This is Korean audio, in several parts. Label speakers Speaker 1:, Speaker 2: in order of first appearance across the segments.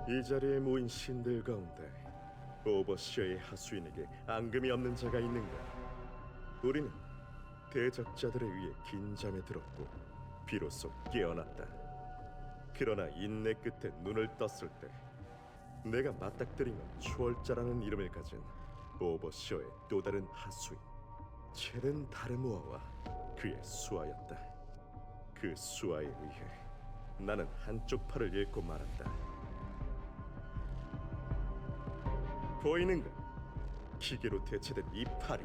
Speaker 1: 이 자리에 모인 신들 가운데 오버시어의 하수인에게 앙금이 없는 자가 있는가? 우리는 대적자들에 의해 긴 잠에 들었고 비로소 깨어났다. 그러나 인내 끝에 눈을 떴을 때 내가 맞닥뜨린 건 추월자라는 이름을 가진 오버시어의 또 다른 하수인 체른 다르모아와 그의 수하였다. 그 수하에 의해 나는 한쪽 팔을 잃고 말았다. 보이는가? 기계로 대체된 이 팔이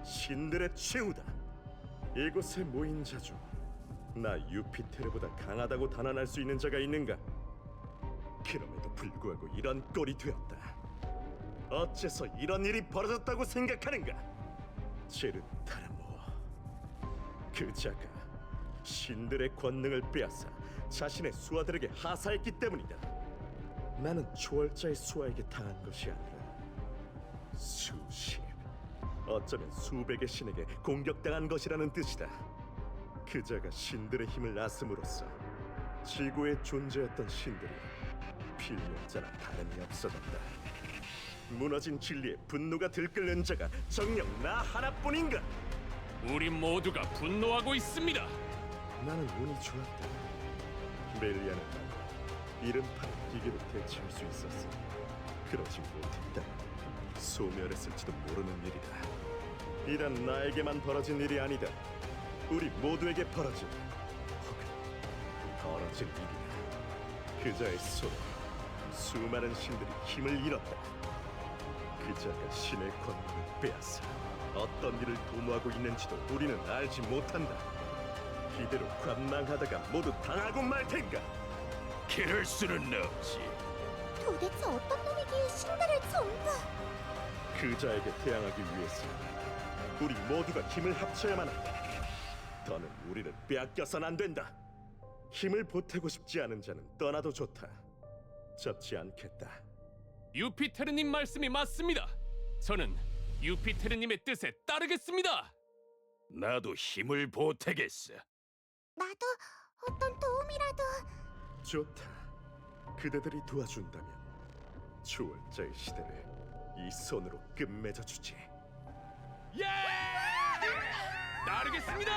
Speaker 1: 신들의 최후다. 이곳에 모인 자 중 나 유피테르보다 강하다고 단언할 수 있는 자가 있는가? 그럼에도 불구하고 이런 꼴이 되었다. 어째서 이런 일이 벌어졌다고 생각하는가? 체르 다르모아, 그 자가 신들의 권능을 빼앗아 자신의 수하들에게 하사했기 때문이다. 나는 초월자의 수하에게 당한 것이 아니라 수십, 어쩌면 수백의 신에게 공격당한 것이라는 뜻이다. 그 자가 신들의 힘을 앗음으로써 지구에 존재했던 신들이 필명자나 다름이 없어졌다. 무너진 진리에 분노가 들끓는 자가 정녕 나 하나뿐인가?
Speaker 2: 우리 모두가 분노하고 있습니다.
Speaker 1: 나는 운이 좋았다. 멜리아는 나를 이른팔 기계로 대체할 수 있었어. 그러지 못했다면 소멸했을지도 모르는 일이다. 이란 나에게만 벌어진 일이 아니다. 우리 모두에게 벌어진, 혹은 벌어질 일이다. 그자의 손에 수많은 신들이 힘을 잃었다. 그자가 신의 권능을 빼앗아 어떤 일을 도모하고 있는지도 우리는 알지 못한다. 이대로 관망하다가 모두 당하고 말 텐가?
Speaker 2: 그럴 수는 없지.
Speaker 3: 도대체 어떤 놈이기에 신들을 전부...
Speaker 1: 그자에게 대항하기 위해서 우리 모두가 힘을 합쳐야만 한다. 더는 우리를 빼앗겨선 안 된다. 힘을 보태고 싶지 않은 자는 떠나도 좋다. 접지 않겠다.
Speaker 2: 유피테르님 말씀이 맞습니다. 저는 유피테르님의 뜻에 따르겠습니다.
Speaker 4: 나도 힘을 보태겠어.
Speaker 3: 나도 어떤 도움이라도...
Speaker 1: 좋다. 그대들이 도와준다면 초월자의 시대를 이 손으로 끝맺어 주지.
Speaker 2: 예! 따르겠습니다.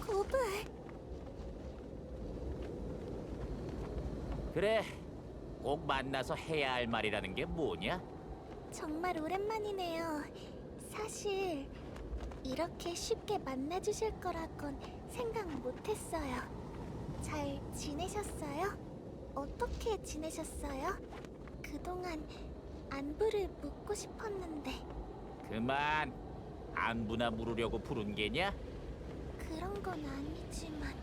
Speaker 3: 고블...
Speaker 5: 그래, 꼭 만나서 해야 할 말이라는 게 뭐냐?
Speaker 3: 정말 오랜만이네요. 사실 이렇게 쉽게 만나주실 거라곤 생각 못했어요. 잘 지내셨어요? 어떻게 지내셨어요? 그동안 안부를 묻고 싶었는데
Speaker 5: 그만, 안부나 물으려고 부른 게냐?
Speaker 3: 그런 건 아니지만...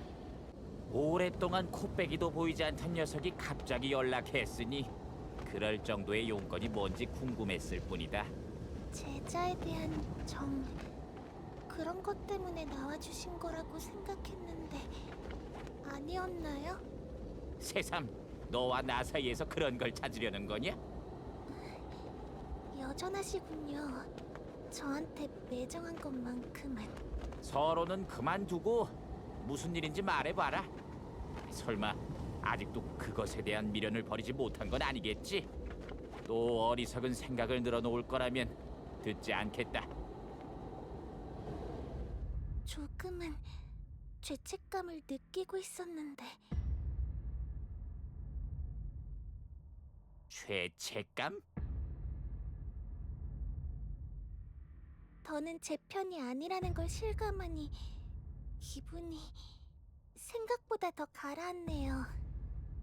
Speaker 5: 오랫동안 코빼기도 보이지 않던 녀석이 갑자기 연락했으니 그럴 정도의 용건이 뭔지 궁금했을 뿐이다.
Speaker 3: 제자에 대한 정... 그런 것 때문에 나와주신 거라고 생각했는데 아니었나요?
Speaker 5: 새삼, 너와 나 사이에서 그런 걸 찾으려는 거냐?
Speaker 3: 여전하시군요. 저한테 매정한 것만큼은.
Speaker 5: 서로는 그만두고 무슨 일인지 말해봐라. 설마 아직도 그것에 대한 미련을 버리지 못한 건 아니겠지? 또 어리석은 생각을 늘어놓을 거라면 듣지 않겠다.
Speaker 3: 조금은 죄책감을 느끼고 있었는데
Speaker 5: 죄책감?
Speaker 3: 더는 제 편이 아니라는 걸 실감하니 기분이 생각보다 더 가라앉네요.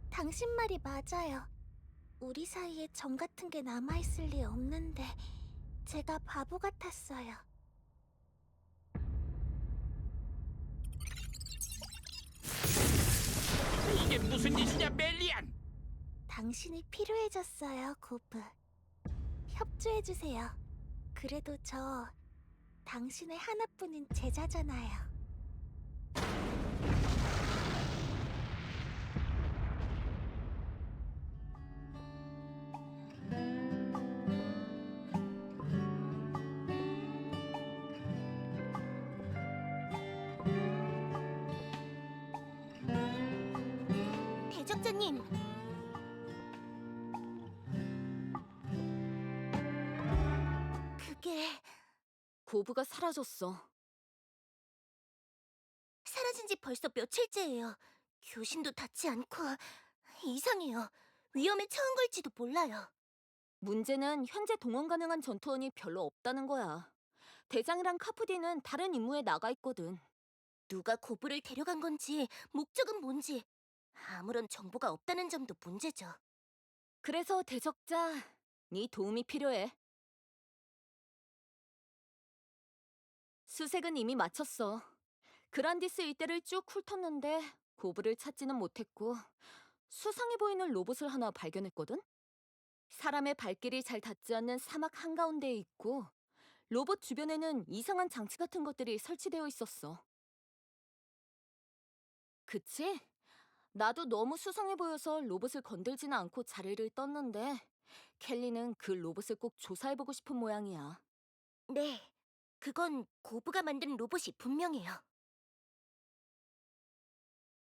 Speaker 3: 당신 말이 맞아요. 우리 사이에 정 같은 게 남아있을 리 없는데 제가 바보 같았어요.
Speaker 5: 이게 무슨 짓이냐, 멜리안!
Speaker 3: 당신이 필요해졌어요, 고브. 협조해주세요. 그래도 저 당신의 하나뿐인 제자잖아요. 대적자님. 그게
Speaker 6: 고부가 사라졌어.
Speaker 3: 사라진 지 벌써 며칠째예요. 교신도 닿지 않고 이상해요. 위험에 처한 걸지도 몰라요.
Speaker 6: 문제는 현재 동원 가능한 전투원이 별로 없다는 거야. 대장이랑 카프디는 다른 임무에 나가 있거든.
Speaker 3: 누가 고부를 데려간 건지 목적은 뭔지 아무런 정보가 없다는 점도 문제죠.
Speaker 6: 그래서 대적자, 네 도움이 필요해. 수색은 이미 마쳤어. 그란디스 일대를 쭉 훑었는데 고부를 찾지는 못했고 수상해 보이는 로봇을 하나 발견했거든? 사람의 발길이 잘 닿지 않는 사막 한가운데에 있고 로봇 주변에는 이상한 장치 같은 것들이 설치되어 있었어. 그치? 나도 너무 수상해 보여서 로봇을 건들지는 않고 자리를 떴는데 켈리는 그 로봇을 꼭 조사해보고 싶은 모양이야.
Speaker 3: 네, 그건 고부가 만든 로봇이 분명해요.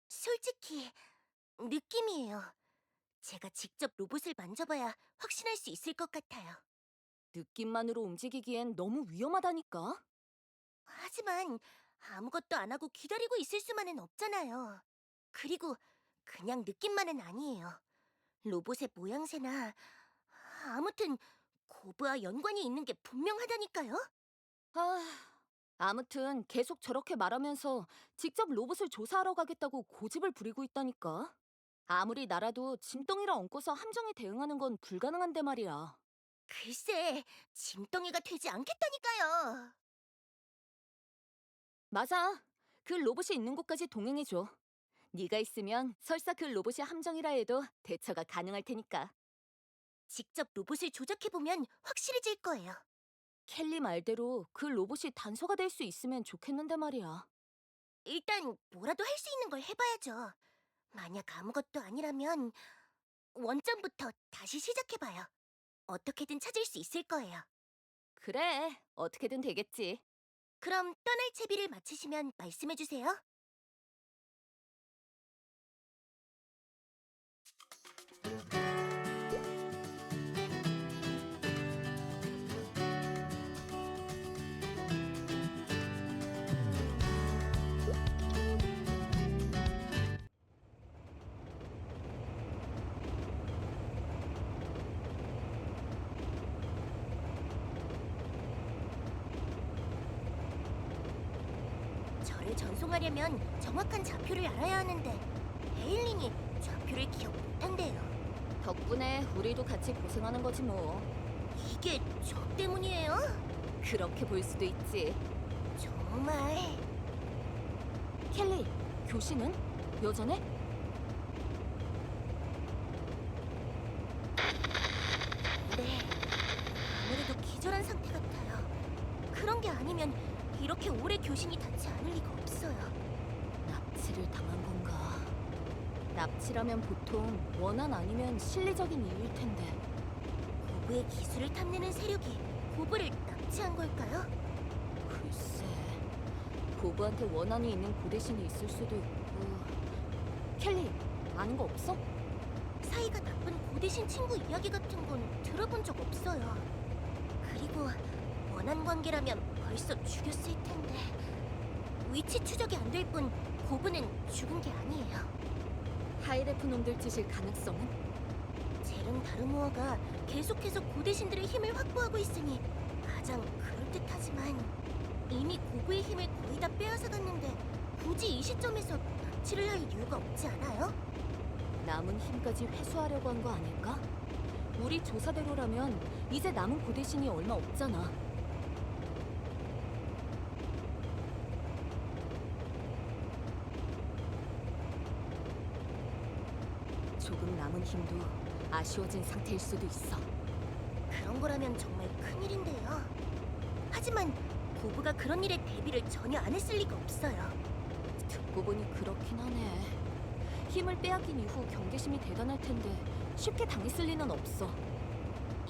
Speaker 3: 솔직히 느낌이에요. 제가 직접 로봇을 만져봐야 확신할 수 있을 것 같아요.
Speaker 6: 느낌만으로 움직이기엔 너무 위험하다니까?
Speaker 3: 하지만 아무것도 안 하고 기다리고 있을 수만은 없잖아요. 그리고 그냥 느낌만은 아니에요. 로봇의 모양새나 아무튼 고부와 연관이 있는 게 분명하다니까요.
Speaker 6: 아무튼 계속 저렇게 말하면서 직접 로봇을 조사하러 가겠다고 고집을 부리고 있다니까. 아무리 나라도 짐덩이를 얹고서 함정에 대응하는 건 불가능한데 말이야.
Speaker 3: 글쎄, 짐덩이가 되지 않겠다니까요.
Speaker 6: 맞아. 그 로봇이 있는 곳까지 동행해줘. 네가 있으면 설사 그 로봇이 함정이라 해도 대처가 가능할 테니까.
Speaker 3: 직접 로봇을 조작해보면 확실해질 거예요.
Speaker 6: 켈리 말대로 그 로봇이 단서가 될 수 있으면 좋겠는데 말이야.
Speaker 3: 일단 뭐라도 할 수 있는 걸 해봐야죠. 만약 아무것도 아니라면 원점부터 다시 시작해봐요. 어떻게든 찾을 수 있을 거예요.
Speaker 6: 그래, 어떻게든 되겠지.
Speaker 3: 그럼 떠날 채비를 마치시면 말씀해주세요. 저를 전송하려면 정확한 좌표를 알아야 하는데 에일린이 좌표를 기억 못한대요.
Speaker 6: 덕분에 우리도 같이 고생하는 거지 뭐.
Speaker 3: 이게 저 때문이에요?
Speaker 6: 그렇게 볼 수도 있지.
Speaker 3: 정말
Speaker 6: 켈리, 교신은? 여전해?
Speaker 3: 네, 아무래도 기절한 상태 같아요. 그런 게 아니면 이렇게 오래 교신이 닿지 않을 리가 없어요.
Speaker 6: 납치를 당한 건가? 납치라면 보통 원한 아니면 실리적인 이유일 텐데.
Speaker 3: 고부의 기술을 탐내는 세력이 고부를 납치한 걸까요?
Speaker 6: 글쎄, 고부한테 원한이 있는 고대신이 있을 수도 있고. 켈리, 아는 거 없어?
Speaker 3: 사이가 나쁜 고대신 친구 이야기 같은 건 들어본 적 없어요. 그리고 원한 관계라면 벌써 죽였을 텐데 위치 추적이 안 될 뿐 고부는 죽은 게 아니에요.
Speaker 6: 하이레프 놈들 짓일 가능성은?
Speaker 3: 젤은 다르모어가 계속해서 고대신들의 힘을 확보하고 있으니 가장 그럴듯하지만 이미 고부의 힘을 거의 다 빼앗아갔는데 굳이 이 시점에서 납치를 할 이유가 없지 않아요?
Speaker 6: 남은 힘까지 회수하려고 한 거 아닐까? 우리 조사대로라면 이제 남은 고대신이 얼마 없잖아. 조금 남은 힘도 아쉬워진 상태일 수도 있어.
Speaker 3: 그런 거라면 정말 큰일인데요. 하지만 고부가 그런 일에 대비를 전혀 안 했을 리가 없어요.
Speaker 6: 듣고 보니 그렇긴 하네. 힘을 빼앗긴 이후 경계심이 대단할 텐데 쉽게 당했을 리는 없어.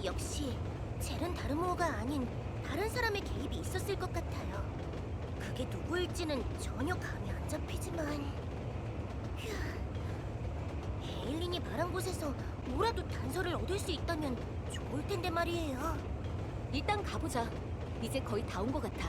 Speaker 3: 역시 젤은 다르모어가 아닌 다른 사람의 개입이 있었을 것 같아요. 그게 누구일지는 전혀 감이 안 잡히지만... 휴... 잘한 곳에서 뭐라도 단서를 얻을 수 있다면 좋을 텐데 말이에요.
Speaker 6: 일단 가보자. 이제 거의 다 온 것 같아.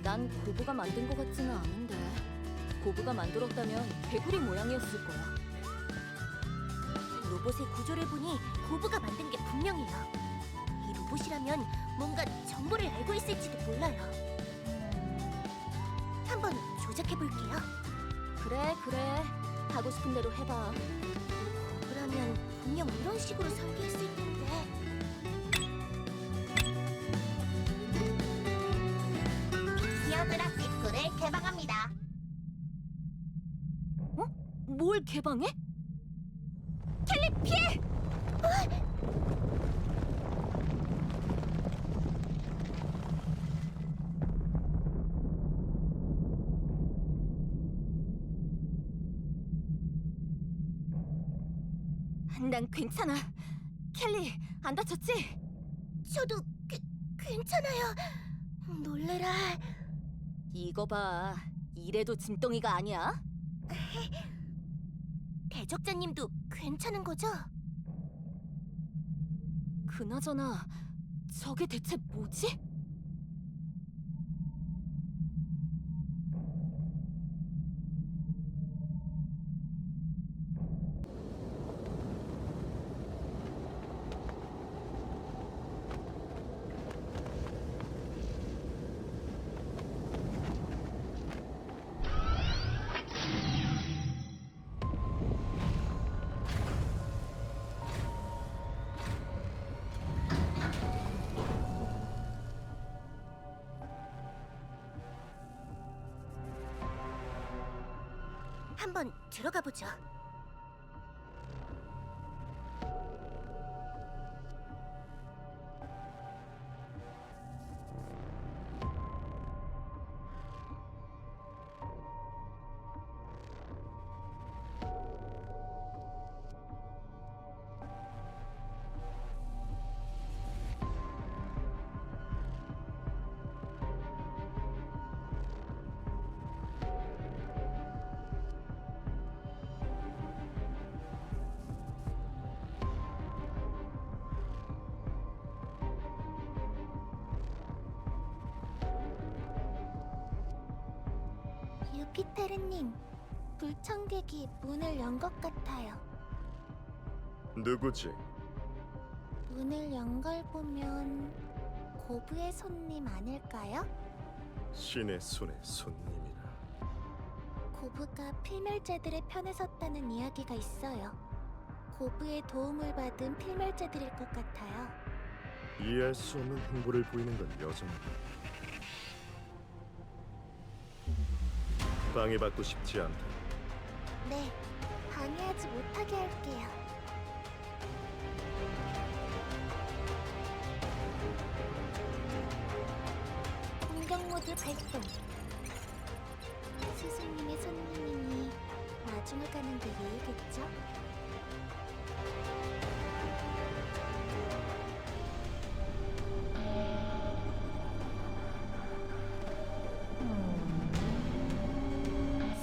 Speaker 6: 난 고부가 만든 것 같지는 않은데 고부가 만들었다면 개구리 모양이었을 거야.
Speaker 3: 로봇의 구조를 보니 고부가 만든 게 분명해요. 이 로봇이라면 뭔가 정보를 알고 있을지도 몰라요. 한번 조작해볼게요.
Speaker 6: 그래. 하고 싶은 대로 해봐.
Speaker 3: 그러면 분명 이런 식으로 설계했을 텐데. 기어드랍 빅쿨을 개방합니다.
Speaker 6: 뭘 개방해? 켈리 피해! 난 괜찮아. 켈리, 안 다쳤지?
Speaker 3: 저도 괜찮아요. 놀래라.
Speaker 6: 이거 봐. 이래도 짐덩이가 아니야?
Speaker 3: 대적자님도 괜찮은 거죠?
Speaker 6: 그나저나 저게 대체 뭐지?
Speaker 3: 한번 들어가 보죠. 유피테르님, 불청객이 문을 연 것 같아요.
Speaker 1: 누구지?
Speaker 3: 문을 연 걸 보면 고부의 손님 아닐까요?
Speaker 1: 신의 손의 손님이라.
Speaker 3: 고부가 필멸자들의 편에 섰다는 이야기가 있어요. 고부의 도움을 받은 필멸자들일 것 같아요.
Speaker 1: 이해할 수 없는 행보를 보이는 건 여전하다. 방해받고 싶지 않다.
Speaker 3: 네, 방해하지 못하게 할게요. 공격 모드 발동. 스승님의 손님이니 나중을 가는 게 예의겠죠?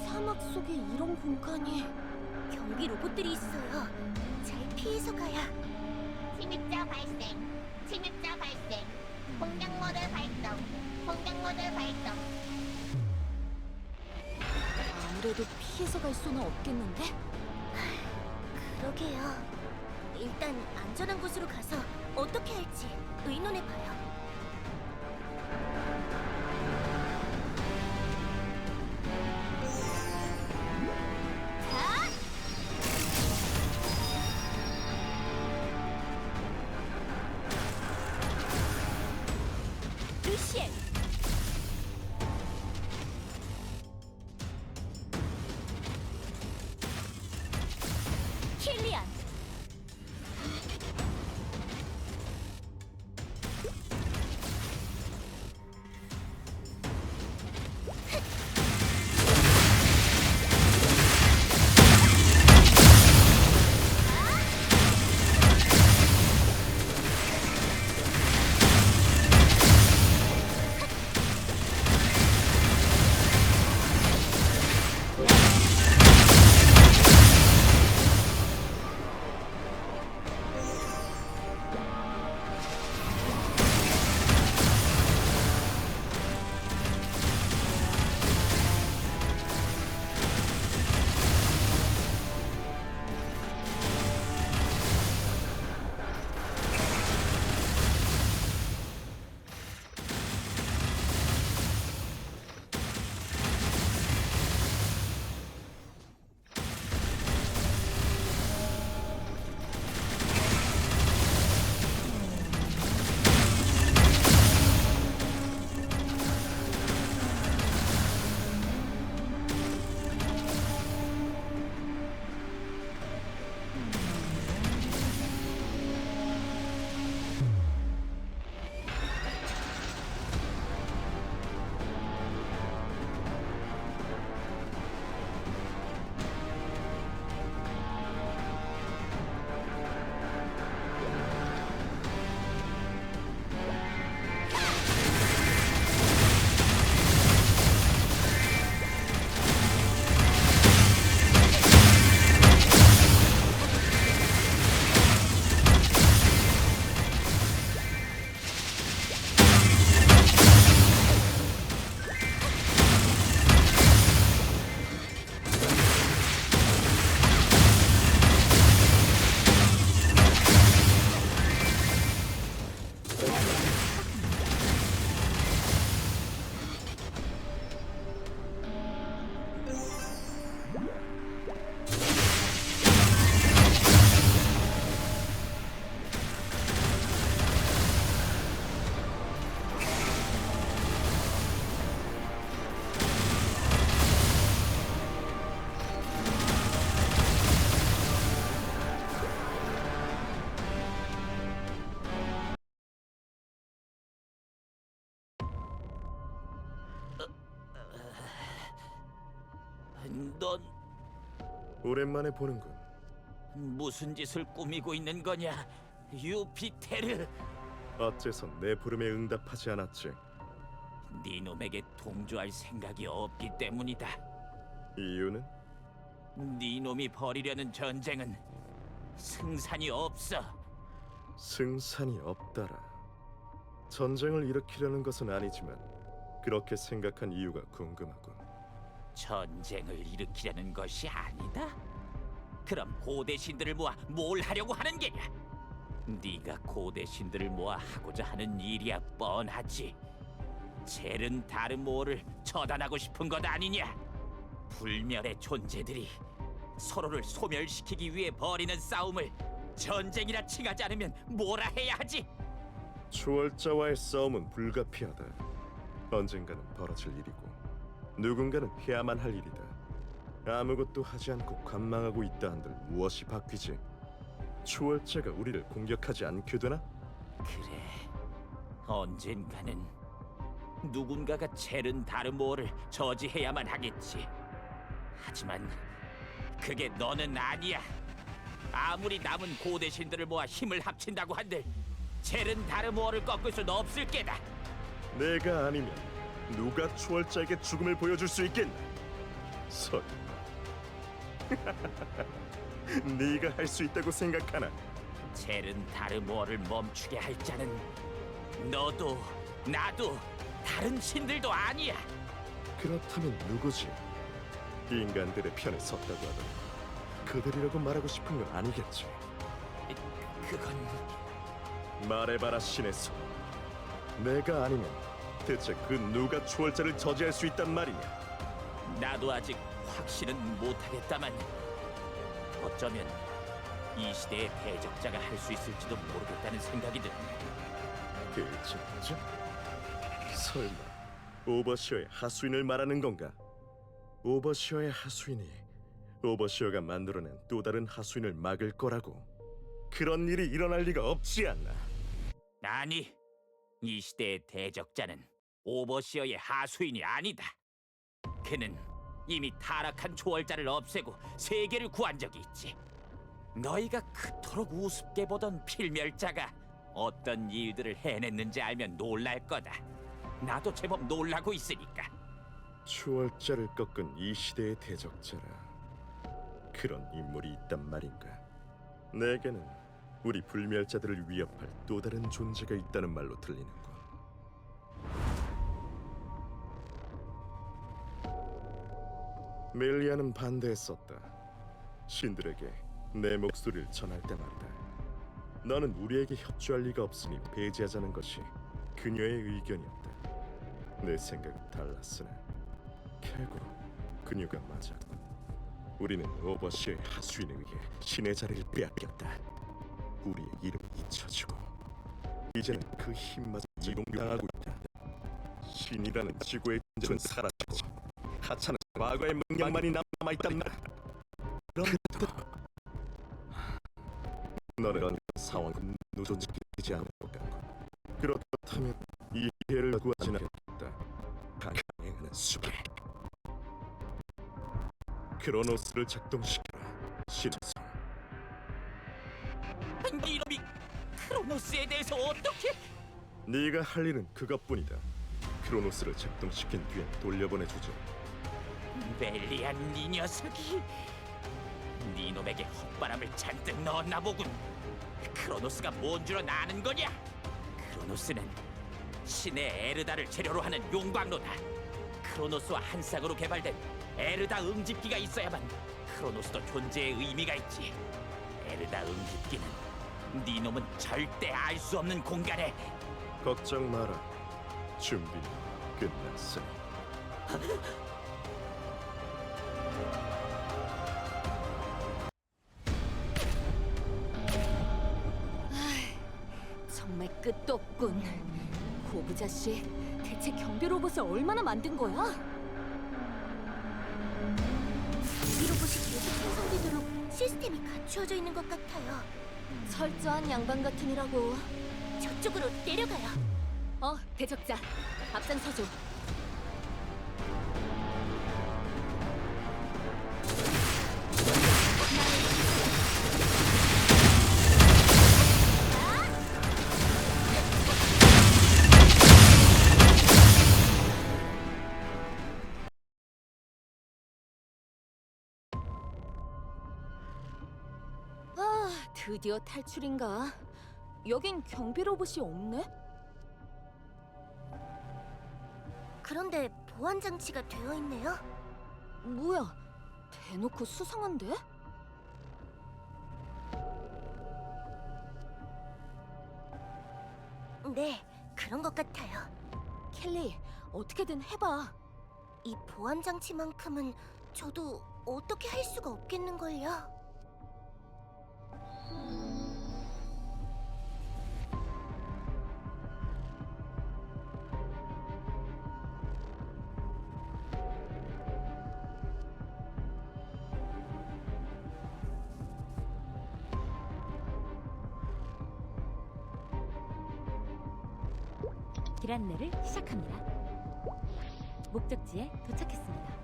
Speaker 6: 사막 속에 이런 공간이.
Speaker 3: 경비 로봇들이 있어요. 잘 피해서 가야. 침입자 발생. 침입자 발생. 공격 모드 발동. 공격 모드 발동.
Speaker 6: 아무래도 피해서 갈 수는 없겠는데?
Speaker 3: 그러게요. 일단 안전한 곳으로 가서 어떻게 할지 의논해봐요.
Speaker 6: 루시엘! 킬리안!
Speaker 5: 넌
Speaker 1: 오랜만에 보는군.
Speaker 5: 무슨 짓을 꾸미고 있는 거냐, 유피테르?
Speaker 1: 어째서 내 부름에 응답하지 않았지?
Speaker 5: 네 놈에게 동조할 생각이 없기 때문이다.
Speaker 1: 이유는?
Speaker 5: 네 놈이 벌이려는 전쟁은 승산이 없어.
Speaker 1: 승산이 없다라. 전쟁을 일으키려는 것은 아니지만 그렇게 생각한 이유가 궁금하군.
Speaker 5: 전쟁을 일으키려는 것이 아니다? 그럼 고대 신들을 모아 뭘 하려고 하는 게냐? 네가 고대 신들을 모아 하고자 하는 일이야 뻔하지. 젤은 다르모어를 처단하고 싶은 것 아니냐? 불멸의 존재들이 서로를 소멸시키기 위해 벌이는 싸움을 전쟁이라 칭하지 않으면 뭐라 해야 하지?
Speaker 1: 초월자와의 싸움은 불가피하다. 언젠가는 벌어질 일이고 누군가는 해야만 할 일이다. 아무것도 하지 않고 관망하고 있다 한들 무엇이 바뀌지? 초월자가 우리를 공격하지 않게 되나?
Speaker 5: 그래, 언젠가는 누군가가 젤은 다르모어를 저지해야만 하겠지. 하지만 그게 너는 아니야. 아무리 남은 고대 신들을 모아 힘을 합친다고 한들 젤은 다르모어를 꺾을 수는 없을 게다.
Speaker 1: 내가 아니면 누가 초월자에게 죽음을 보여줄 수 있겠나? 설마 네가 할 수 있다고 생각하나?
Speaker 5: 젤은 다르모어를 멈추게 할 자는 너도 나도 다른 신들도 아니야.
Speaker 1: 그렇다면 누구지? 인간들의 편에 섰다고 하더니 그들이라고 말하고 싶은 건 아니겠지?
Speaker 5: 그건
Speaker 1: 말해봐라 신의 손. 내가 아니면 대체 그 누가 초월자를 저지할 수 있단 말이냐?
Speaker 5: 나도 아직 확신은 못하겠다만 어쩌면 이 시대의 대적자가 할 수 있을지도 모르겠다는 생각이 드네.
Speaker 1: 대적자? 설마 오버시어의 하수인을 말하는 건가? 오버시어의 하수인이 오버시어가 만들어낸 또 다른 하수인을 막을 거라고? 그런 일이 일어날 리가 없지 않나?
Speaker 5: 아니, 이 시대의 대적자는 오버시어의 하수인이 아니다. 그는 이미 타락한 초월자를 없애고 세계를 구한 적이 있지. 너희가 그토록 우습게 보던 필멸자가 어떤 일들을 해냈는지 알면 놀랄 거다. 나도 제법 놀라고 있으니까.
Speaker 1: 초월자를 꺾은 이 시대의 대적자라. 그런 인물이 있단 말인가? 내게는 우리 불멸자들을 위협할 또 다른 존재가 있다는 말로 들리는군. 멜리아는 반대했었다. 신들에게 내 목소리를 전할 때 말이다. 너는 우리에게 협조할 리가 없으니 배제하자는 것이 그녀의 의견이었다. 내 생각은 달랐으나 결국 그녀가 맞았군. 우리는 오버시의 하수인에 의해 신의 자리를 빼앗겼다. 우리의 이름이 잊혀지고 이제는 그 힘마저 이용당하고 있다. 신이라는 지구의 존재는 사라지고 하찮은 과거의 명령만이 남아있단 말. 그럼에도 너는 이런 상황은 누존지지 않을 것 같고, 그렇다면 이 기회를 구하지 않겠다. 강행하는 수밖에. 크로노스를 작동시켜라, 신성.
Speaker 5: 이놈이 크로노스에 대해서 어떻게?
Speaker 1: 네가 할 일은 그것뿐이다. 크로노스를 작동시킨 뒤엔 돌려보내주지.
Speaker 5: 멜리안 이 녀석이 네 놈에게 헛바람을 잔뜩 넣었나 보군. 크로노스가 뭔 줄 아는 거냐? 크로노스는 신의 에르다를 재료로 하는 용광로다. 크로노스와 한 쌍으로 개발된 에르다 응집기가 있어야만 크로노스도 존재의 의미가 있지. 에르다 응집기는 네 놈은 절대 알 수 없는 공간에.
Speaker 1: 걱정 마라. 준비는 끝났으니.
Speaker 6: 정말 끝도 없군. 고부자 씨, 대체 경비 로봇을 얼마나 만든 거야?
Speaker 3: 이 로봇이 계속 생성되도록 시스템이 갖추어져 있는 것 같아요.
Speaker 6: 철저한 양반 같으니라고.
Speaker 3: 저쪽으로 내려가요.
Speaker 6: 대적자, 앞장서줘. 드디어 탈출인가? 여긴 경비 로봇이 없네?
Speaker 3: 그런데 보안 장치가 되어 있네요.
Speaker 6: 뭐야, 대놓고 수상한데?
Speaker 3: 네, 그런 것 같아요.
Speaker 6: 켈리, 어떻게든 해봐.
Speaker 3: 이 보안 장치만큼은 저도 어떻게 할 수가 없겠는걸요.
Speaker 7: 길 안내를 시작합니다. 목적지에 도착했습니다.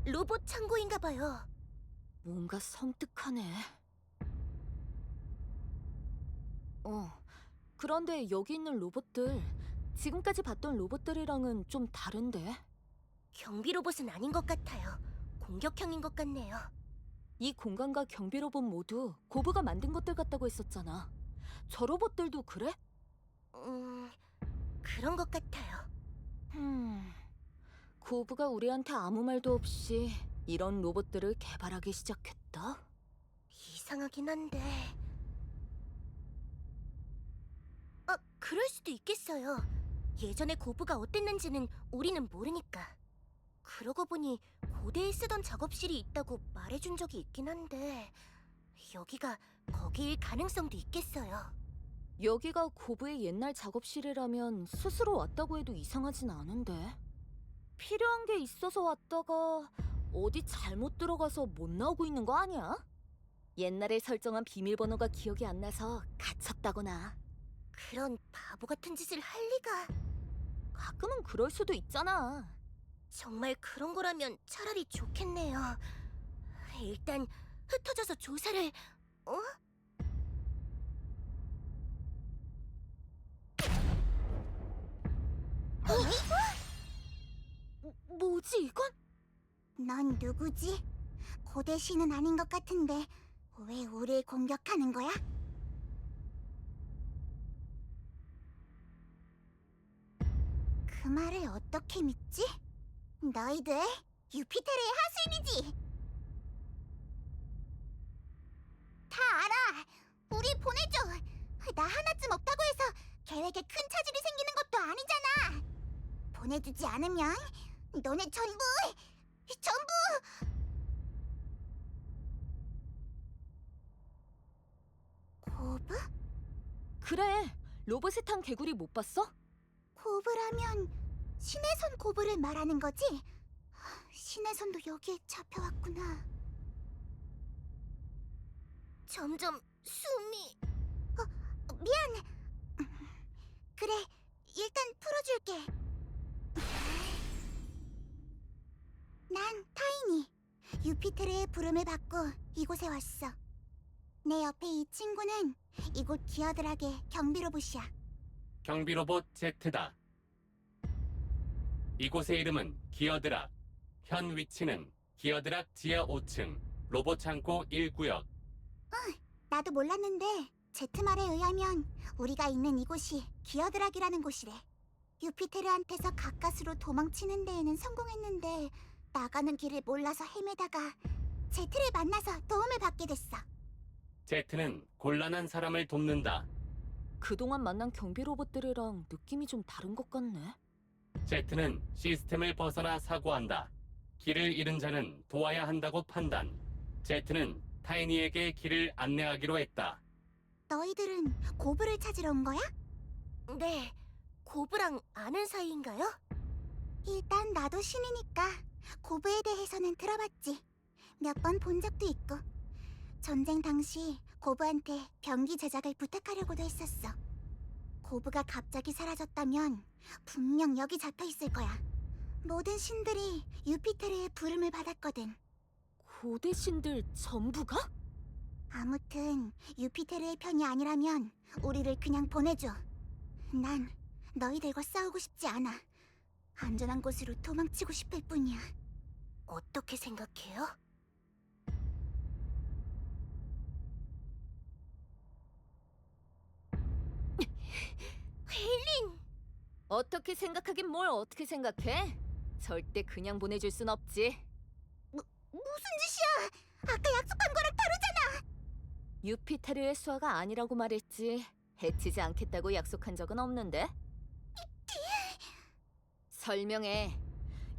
Speaker 3: 로봇 창고인가 봐요.
Speaker 6: 뭔가 섬뜩하네. 그런데 여기 있는 로봇들, 지금까지 봤던 로봇들이랑은 좀 다른데?
Speaker 3: 경비 로봇은 아닌 것 같아요. 공격형인 것 같네요.
Speaker 6: 이 공간과 경비 로봇 모두 고브가 만든 것들 같다고 했었잖아. 저 로봇들도 그래?
Speaker 3: 그런 것 같아요.
Speaker 6: 고브가 우리한테 아무 말도 없이 이런 로봇들을 개발하기 시작했다?
Speaker 3: 이상하긴 한데... 그럴 수도 있겠어요. 예전에 고브가 어땠는지는 우리는 모르니까. 그러고 보니 고대에 쓰던 작업실이 있다고 말해준 적이 있긴 한데 여기가 거기일 가능성도 있겠어요.
Speaker 6: 여기가 고브의 옛날 작업실이라면 스스로 왔다고 해도 이상하진 않은데. 필요한 게 있어서 왔다가 어디 잘못 들어가서 못 나오고 있는 거 아니야? 옛날에 설정한 비밀번호가 기억이 안 나서 갇혔다거나.
Speaker 3: 그런 바보 같은 짓을 할 리가...
Speaker 6: 가끔은 그럴 수도 있잖아.
Speaker 3: 정말 그런 거라면 차라리 좋겠네요. 일단 흩어져서 조사를...
Speaker 6: 뭐지 이건?
Speaker 3: 넌 누구지? 고대 신은 아닌 것 같은데 왜 우리를 공격하는 거야? 그 말을 어떻게 믿지? 너희들 유피테르의 하수인이지? 다 알아! 우리 보내줘! 나 하나쯤 없다고 해서 계획에 큰 차질이 생기는 것도 아니잖아! 보내주지 않으면 너네 전부... 고브?
Speaker 6: 그래, 로봇에 탄 개구리 못 봤어?
Speaker 3: 고브라면 신의 손 고브를 말하는 거지? 신의 손도 여기에 잡혀왔구나. 점점 숨이... 미안. 그래, 일단 풀어줄게. 난 타이니. 유피테르의 부름을 받고 이곳에 왔어. 내 옆에 이 친구는 이곳 기어드락의 경비 로봇이야.
Speaker 2: 경비 로봇 Z다. 이곳의 이름은 기어드락. 현 위치는 기어드락 지하 5층 로봇 창고 1구역.
Speaker 3: 나도 몰랐는데 제트 말에 의하면 우리가 있는 이곳이 기어드락이라는 곳이래. 유피테르한테서 가까스로 도망치는 데에는 성공했는데 나가는 길을 몰라서 헤매다가 제트를 만나서 도움을 받게 됐어.
Speaker 2: Z는 곤란한 사람을 돕는다.
Speaker 6: 그동안 만난 경비 로봇들이랑 느낌이 좀 다른 것 같네.
Speaker 2: Z는 시스템을 벗어나 사고한다. 길을 잃은 자는 도와야 한다고 판단. Z는 타이니에게 길을 안내하기로 했다.
Speaker 3: 너희들은 고브를 찾으러 온 거야? 네, 고브랑 아는 사이인가요? 일단 나도 신이니까 고브에 대해서는 들어봤지. 몇 번 본 적도 있고. 전쟁 당시 고브한테 병기 제작을 부탁하려고도 했었어. 고브가 갑자기 사라졌다면 분명 여기 잡혀 있을 거야. 모든 신들이 유피테르의 부름을 받았거든.
Speaker 6: 고대 신들 전부가?
Speaker 3: 아무튼 유피테르의 편이 아니라면 우리를 그냥 보내줘. 난 너희들과 싸우고 싶지 않아. 안전한 곳으로 도망치고 싶을 뿐이야. 어떻게 생각해요? 헬린!
Speaker 6: 어떻게 생각하긴 뭘 어떻게 생각해? 절대 그냥 보내줄 순 없지.
Speaker 3: 무슨 짓이야? 아까 약속한 거랑 다르잖아!
Speaker 6: 유피테르의 수하가 아니라고 말했지. 해치지 않겠다고 약속한 적은 없는데. 설명해.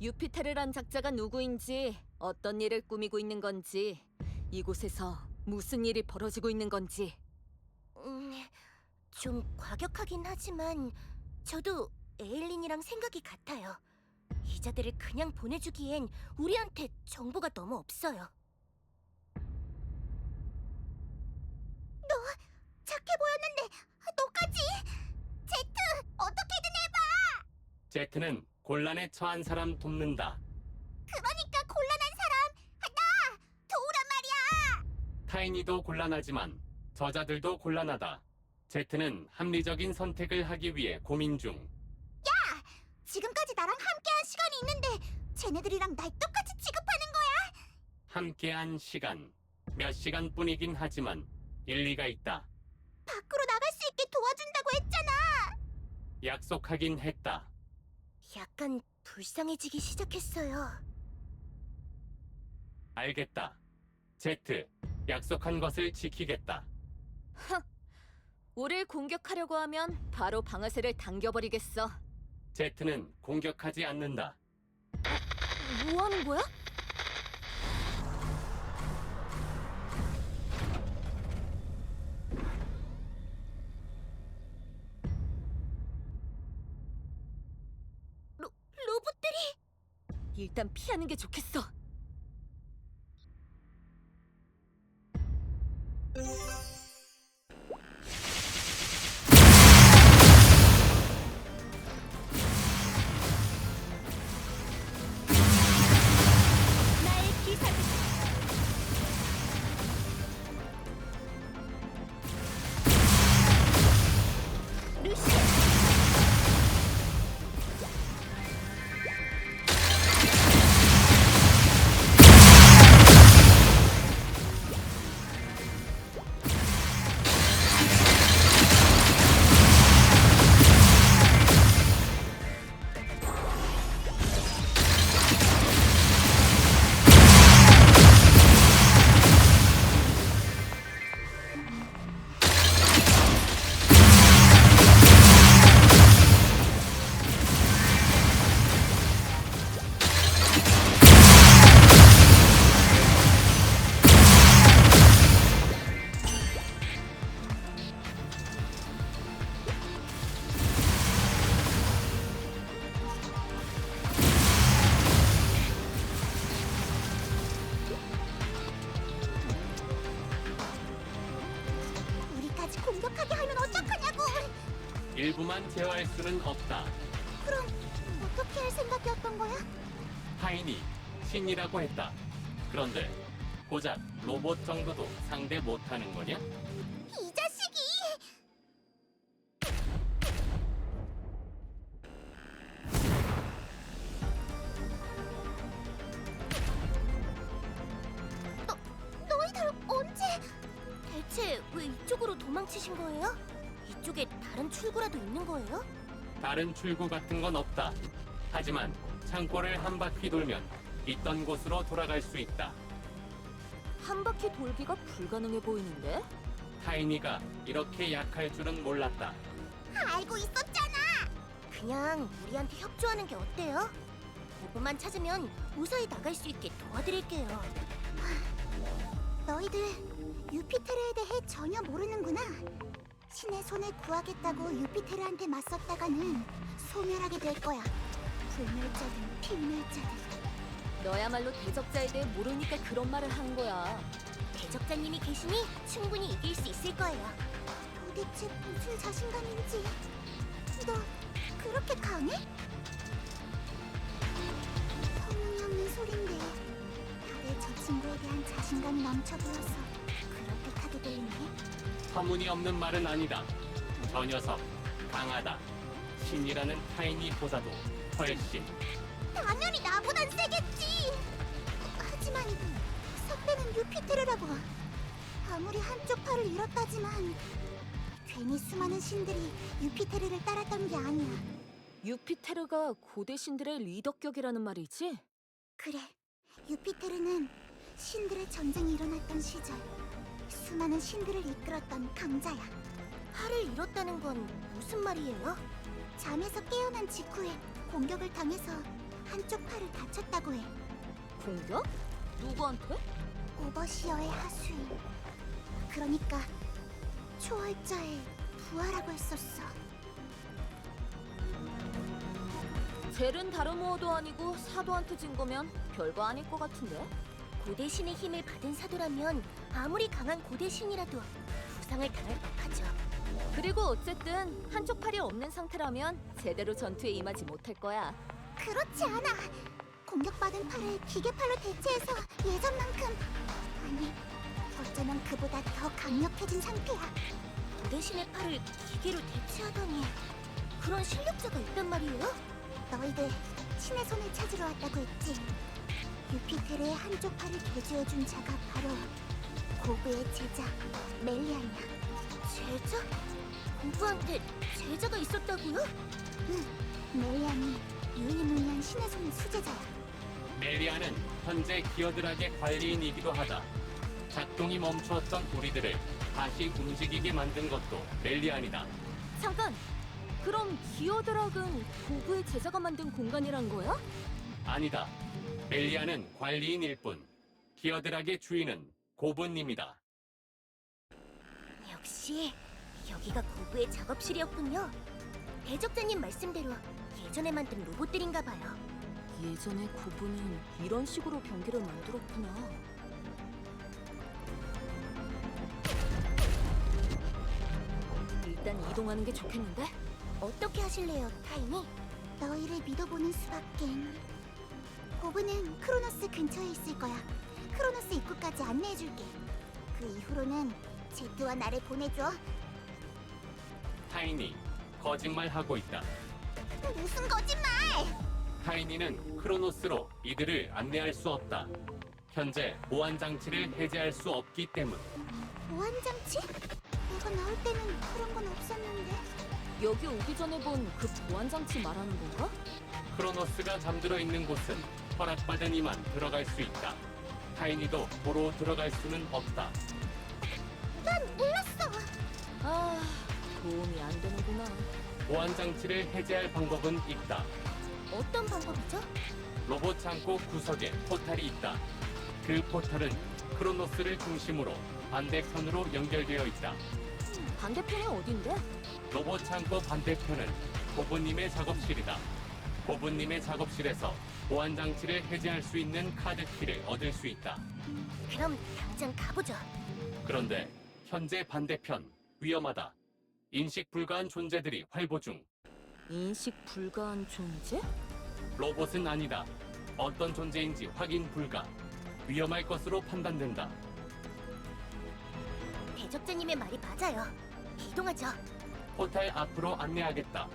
Speaker 6: 유피테르란 작자가 누구인지, 어떤 일을 꾸미고 있는 건지, 이곳에서 무슨 일이 벌어지고 있는 건지.
Speaker 3: 좀 과격하긴 하지만 저도 에일린이랑 생각이 같아요. 이자들을 그냥 보내주기엔 우리한테 정보가 너무 없어요. 너 착해 보였는데 너까지? 제트, 어떻게든 해봐!
Speaker 2: 제트는 곤란에 처한 사람 돕는다.
Speaker 3: 그러니까 곤란한 사람, 나 도우란 말이야!
Speaker 2: 타이니도 곤란하지만 저자들도 곤란하다. 제트는 합리적인 선택을 하기 위해 고민 중.
Speaker 3: 지금까지 나랑 함께한 시간이 있는데 쟤네들이랑 날 똑같이 취급하는 거야?
Speaker 2: 함께한 시간. 몇 시간뿐이긴 하지만 일리가 있다.
Speaker 3: 밖으로 나갈 수 있게 도와준다고 했잖아!
Speaker 2: 약속하긴 했다.
Speaker 3: 약간 불쌍해지기 시작했어요.
Speaker 2: 알겠다. 제트, 약속한 것을 지키겠다.
Speaker 6: 우릴 공격하려고 하면 바로 방아쇠를 당겨버리겠어.
Speaker 2: 제트는 공격하지 않는다.
Speaker 3: 뭐 하는 거야? 로봇들이
Speaker 6: 일단 피하는 게 좋겠어.
Speaker 3: 나의 기사들 루시 우리까지 공격하게 하면 어떡하냐고!
Speaker 2: 일부만 제어할 수는 없다.
Speaker 3: 그럼 어떻게 할 생각이었던 거야?
Speaker 2: 타이니, 신이라고 했다. 그런데 고작 로봇 정도도 상대 못하는 거냐?
Speaker 3: 이 자식이! 너희들 언제? 대체 왜 이쪽으로 도망치신 거예요? 이쪽에 다른 출구라도 있는 거예요?
Speaker 2: 다른 출구 같은 건 없다. 하지만 창고를 한 바퀴 돌면 있던 곳으로 돌아갈 수 있다.
Speaker 6: 한 바퀴 돌기가 불가능해 보이는데?
Speaker 2: 타이니가 이렇게 약할 줄은 몰랐다.
Speaker 3: 알고 있었잖아! 그냥 우리한테 협조하는 게 어때요? 보고만 찾으면 무사히 나갈 수 있게 도와드릴게요. 너희들 유피테르에 대해 전혀 모르는구나. 신의 손을 구하겠다고 유피테르한테 맞섰다가는 소멸하게 될 거야. 불멸자든 필멸자든.
Speaker 6: 너야말로 대적자에 대해 모르니까 그런 말을 한 거야.
Speaker 3: 대적자님이 계시니 충분히 이길 수 있을 거예요. 도대체 무슨 자신감인지. 너 그렇게 강해? 터무니없는 소린데 다들 저 친구에 대한 자신감이 넘쳐 보여서 그렇게 들리네.
Speaker 2: 터무니없는 말은 아니다. 저 녀석 강하다. 신이라는 타이니보다도 훨씬.
Speaker 3: 당연히 나보단 세겠지. 하지만 석배는 유피테르라고. 아무리 한쪽 팔을 잃었다지만 괜히 수많은 신들이 유피테르를 따랐던 게 아니야.
Speaker 6: 유피테르가 고대 신들의 리더격이라는 말이지?
Speaker 3: 그래, 유피테르는 신들의 전쟁이 일어났던 시절 수많은 신들을 이끌었던 강자야. 팔을 잃었다는 건 무슨 말이에요? 잠에서 깨어난 직후에 공격을 당해서 한쪽 팔을 다쳤다고 해.
Speaker 6: 공격? 누구한테?
Speaker 3: 오버시어의 하수인. 그러니까 초월자의 부하라고 했었어.
Speaker 6: 젤은 다르모어도 아니고 사도한테 진 거면 별거 아닐 것 같은데?
Speaker 3: 고대 신의 힘을 받은 사도라면 아무리 강한 고대 신이라도 부상을 당할 법하죠.
Speaker 6: 그리고 어쨌든 한쪽 팔이 없는 상태라면 제대로 전투에 임하지 못할 거야.
Speaker 3: 그렇지 않아. 공격받은 팔을 기계팔로 대체해서 예전만큼, 아니, 어쩌면 그보다 더 강력해진 상태야. 고대신의 팔을 기계로 대체하다니, 그런 실력자가 있단 말이에요? 너희들 신의 손을 찾으러 왔다고 했지. 유피테르의 한쪽 팔을 개조해준 자가 바로 고브의 제자 멜리안이야. 제자? 고브한테 제자가 있었다고요? 응, 멜리안이 유일무이한 신의 손 수제자야.
Speaker 2: 멜리아는 현재 기어드락의 관리인이기도 하다. 작동이 멈추었던 우리들을 다시 움직이게 만든 것도 멜리안이다.
Speaker 6: 잠깐! 그럼 기어드락은 고브의 제자가 만든 공간이란 거야?
Speaker 2: 아니다. 멜리아는 관리인일 뿐. 기어드락의 주인은 고브님이다.
Speaker 3: 역시 여기가 고브의 작업실이었군요. 대적자님 말씀대로 예전에 만든 로봇들인가 봐요.
Speaker 6: 예전에 고브는 이런 식으로 병기를 만들었구나. 일단 이동하는 게 좋겠는데?
Speaker 3: 어떻게 하실래요, 타이니? 너희를 믿어보는 수밖엔. 고브는 크로노스 근처에 있을 거야. 크로노스 입구까지 안내해줄게. 그 이후로는 제트와 나를 보내줘.
Speaker 2: 타이니, 거짓말하고 있다.
Speaker 3: 무슨 거짓말!
Speaker 2: 타이니는 크로노스로 이들을 안내할 수 없다. 현재 보안 장치를 해제할 수 없기 때문.
Speaker 3: 보안장치? 내가 나올 때는 그런 건 없었는데.
Speaker 6: 여기 오기 전에 본 그 보안장치 말하는 건가?
Speaker 2: 크로노스가 잠들어 있는 곳은 허락받은 이만 들어갈 수 있다. 타이니도 도로 들어갈 수는 없다.
Speaker 3: 난 몰랐어.
Speaker 6: 아, 도움이 안 되는구나.
Speaker 2: 보안 장치를 해제할 방법은 있다.
Speaker 3: 어떤 방법이죠?
Speaker 2: 로봇 창고 구석에 포탈이 있다. 그 포탈은 크로노스를 중심으로 반대편으로 연결되어 있다.
Speaker 6: 반대편이 어딘데?
Speaker 2: 로봇 창고 반대편은 고브님의 작업실이다. 고브님의 작업실에서 보안 장치를 해제할 수 있는 카드 키를 얻을 수 있다.
Speaker 3: 그럼 당장 가보죠.
Speaker 2: 그런데 현재 반대편 위험하다. 인식 불가한 존재들이 활보 중.
Speaker 6: 인식 불가한 존재?
Speaker 2: 로봇은 아니다. 어떤 존재인지 확인 불가. 위험할 것으로 판단된다.
Speaker 3: 대적자님의 말이 맞아요. 이동하죠.
Speaker 2: 포탈 앞으로 안내하겠다.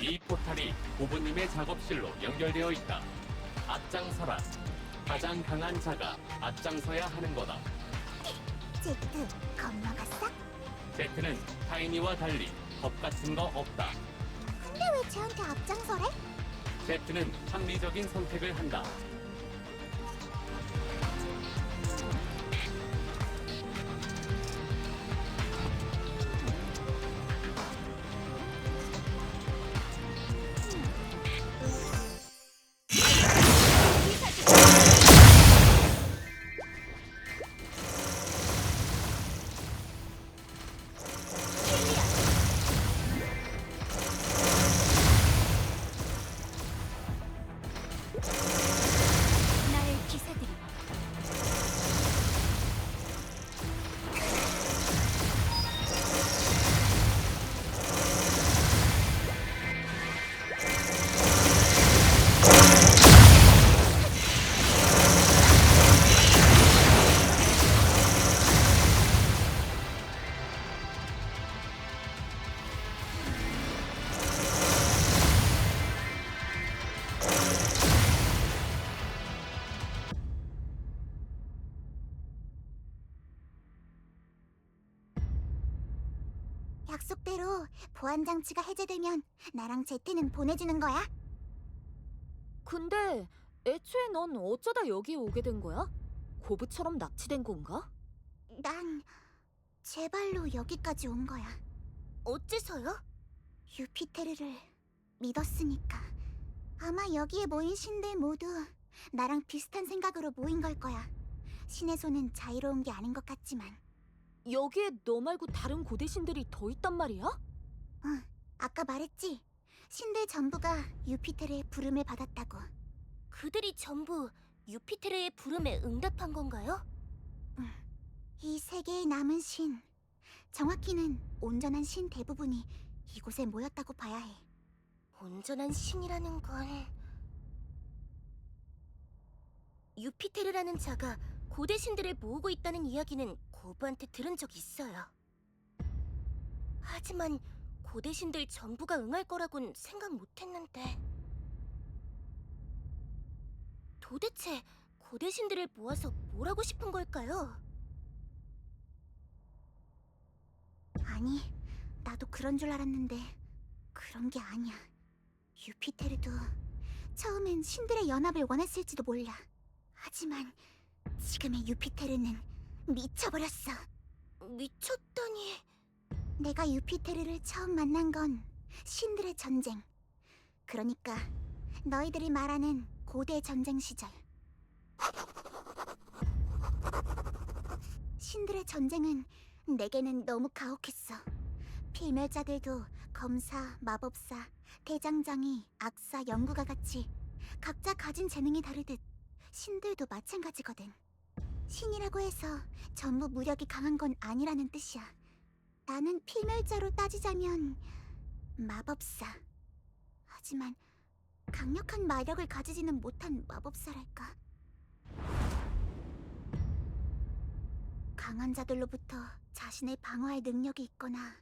Speaker 2: 이 포탈이 고브님의 작업실로 연결되어 있다. 앞장서라. 가장 강한 자가 앞장서야 하는 거다.
Speaker 3: 제트, 겁나갔어?
Speaker 2: 제트는 타이니와 달리 겁 같은 거 없다.
Speaker 3: 근데 왜 쟤한테 앞장서래?
Speaker 2: 제트는 합리적인 선택을 한다.
Speaker 3: 약속대로 보안 장치가 해제되면 나랑 제트는 보내주는 거야.
Speaker 6: 근데 애초에 넌 어쩌다 여기에 오게 된 거야? 고브처럼 납치된 건가?
Speaker 3: 난 제 발로 여기까지 온 거야. 어째서요? 유피테르를 믿었으니까. 아마 여기에 모인 신들 모두 나랑 비슷한 생각으로 모인 걸 거야. 신의 손은 자유로운 게 아닌 것 같지만.
Speaker 6: 여기에 너 말고 다른 고대 신들이 더 있단 말이야?
Speaker 3: 응, 아까 말했지? 신들 전부가 유피테르의 부름을 받았다고. 그들이 전부 유피테르의 부름에 응답한 건가요? 응. 이 세계에 남은 신, 정확히는 온전한 신 대부분이 이곳에 모였다고 봐야 해. 온전한 신이라는 건... 유피테르라는 자가 고대 신들을 모으고 있다는 이야기는 고브한테 들은 적 있어요. 하지만 고대 신들 전부가 응할 거라곤 생각 못했는데... 도대체 고대 신들을 모아서 뭘 하고 싶은 걸까요? 아니, 나도 그런 줄 알았는데 그런 게 아니야. 유피테르도 처음엔 신들의 연합을 원했을지도 몰라. 하지만 지금의 유피테르는 미쳐버렸어. 미쳤다니... 내가 유피테르를 처음 만난 건 신들의 전쟁. 그러니까 너희들이 말하는 고대 전쟁 시절. 신들의 전쟁은 내게는 너무 가혹했어. 필멸자들도 검사, 마법사, 대장장이, 악사, 연구가 같이 각자 가진 재능이 다르듯 신들도 마찬가지거든. 신이라고 해서 전부 무력이 강한 건 아니라는 뜻이야. 나는 필멸자로 따지자면 마법사. 하지만 강력한 마력을 가지지는 못한 마법사랄까. 강한 자들로부터 자신을 방어할 능력이 있거나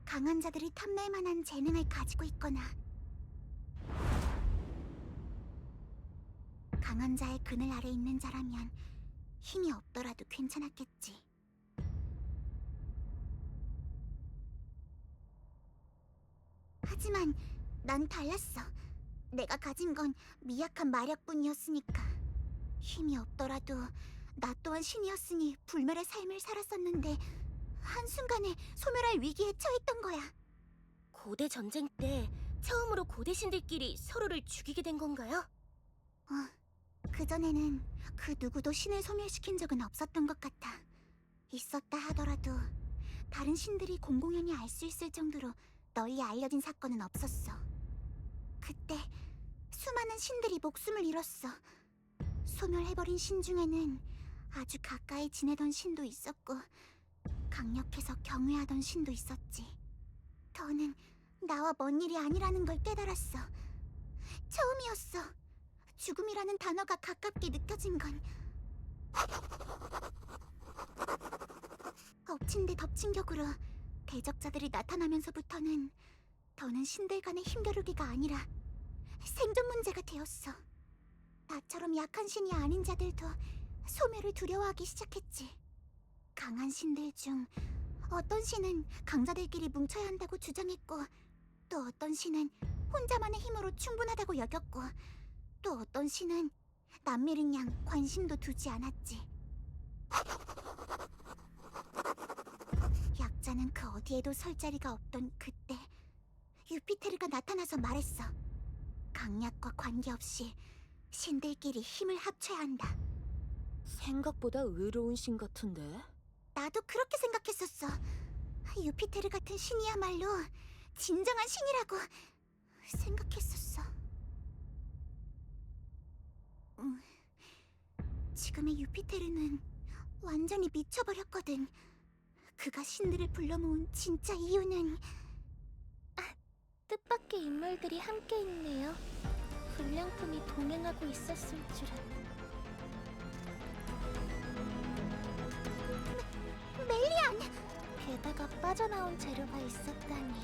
Speaker 3: 강한 자들이 탐낼 만한 재능을 가지고 있거나 강한 자의 그늘 아래 있는 자라면 힘이 없더라도 괜찮았겠지. 하지만 난 달랐어. 내가 가진 건 미약한 마력뿐이었으니까. 힘이 없더라도 나 또한 신이었으니 불멸의 삶을 살았었는데 한순간에 소멸할 위기에 처했던 거야. 고대 전쟁 때 처음으로 고대 신들끼리 서로를 죽이게 된 건가요? 그전에는 그 누구도 신을 소멸시킨 적은 없었던 것 같아. 있었다 하더라도 다른 신들이 공공연히 알 수 있을 정도로 널리 알려진 사건은 없었어. 그때 수많은 신들이 목숨을 잃었어. 소멸해버린 신 중에는 아주 가까이 지내던 신도 있었고 강력해서 경외하던 신도 있었지. 더는 나와 먼 일이 아니라는 걸 깨달았어. 처음이었어. 죽음이라는 단어가 가깝게 느껴진 건. 엎친 데 덮친 격으로 대적자들이 나타나면서부터는 더는 신들 간의 힘겨루기가 아니라 생존 문제가 되었어. 나처럼 약한 신이 아닌 자들도 소멸을 두려워하기 시작했지. 강한 신들 중 어떤 신은 강자들끼리 뭉쳐야 한다고 주장했고, 또 어떤 신은 혼자만의 힘으로 충분하다고 여겼고, 또 어떤 신은 남미린 양 관심도 두지 않았지. 약자는 그 어디에도 설 자리가 없던 그때 유피테르가 나타나서 말했어. 강약과 관계없이 신들끼리 힘을 합쳐야 한다.
Speaker 6: 생각보다 의로운 신 같은데?
Speaker 3: 나도 그렇게 생각했었어. 유피테르 같은 신이야말로 진정한 신이라고 생각했었어. 지금의 유피테르는 완전히 미쳐버렸거든. 그가 신들을 불러 모은 진짜 이유는... 뜻밖의 인물들이 함께 있네요. 불량품이 동행하고 있었을 줄은... 멜리안! 게다가 빠져나온 재료가 있었다니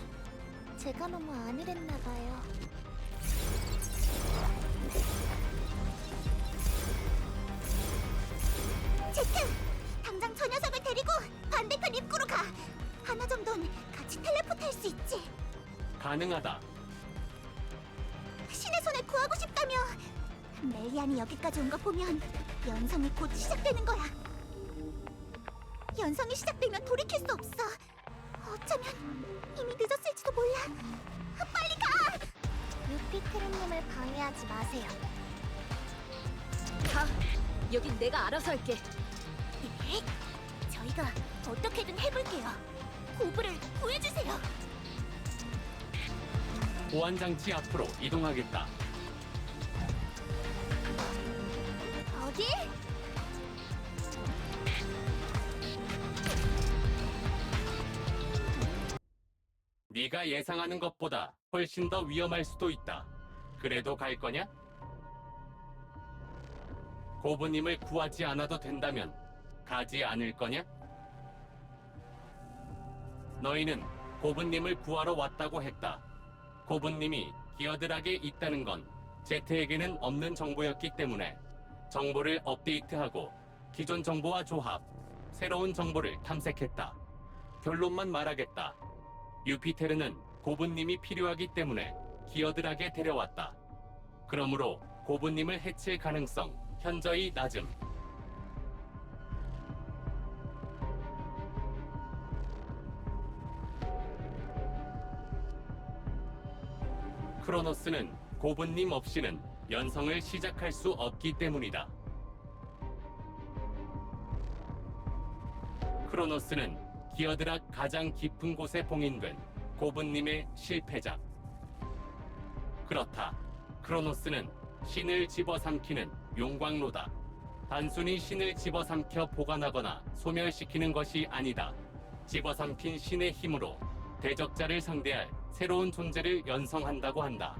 Speaker 3: 제가 너무 안일했나봐요. 제트! 당장 저 녀석을 데리고 할 수 있지.
Speaker 2: 가능하다.
Speaker 3: 신의 손을 구하고 싶다며. 멜리안이 여기까지 온 거 보면 연성이 곧 시작되는 거야. 연성이 시작되면 돌이킬 수 없어. 어쩌면 이미 늦었을지도 몰라. 빨리 가! 유피테르님을 방해하지 마세요.
Speaker 6: 가. 여긴 내가 알아서 할게.
Speaker 3: 네? 저희가 어떻게든 해볼게요. 고브를 구해주세요.
Speaker 2: 보안 장치 앞으로 이동하겠다.
Speaker 3: 어디?
Speaker 2: 네가 예상하는 것보다 훨씬 더 위험할 수도 있다. 그래도 갈 거냐? 고부님을 구하지 않아도 된다면 가지 않을 거냐? 너희는 고부님을 구하러 왔다고 했다. 고부님이 기어드락에 있다는 건 제트에게는 없는 정보였기 때문에 정보를 업데이트하고 기존 정보와 조합, 새로운 정보를 탐색했다. 결론만 말하겠다. 유피테르는 고부님이 필요하기 때문에 기어드락에 데려왔다. 그러므로 고부님을 해칠 가능성 현저히 낮음. 크로노스는 고부님 없이는 연성을 시작할 수 없기 때문이다. 크로노스는 기어드락 가장 깊은 곳에 봉인된 고부님의 실패작. 그렇다. 크로노스는 신을 집어삼키는 용광로다. 단순히 신을 집어삼켜 보관하거나 소멸시키는 것이 아니다. 집어삼킨 신의 힘으로 대적자를 상대할 새로운 존재를 연성한다고 한다.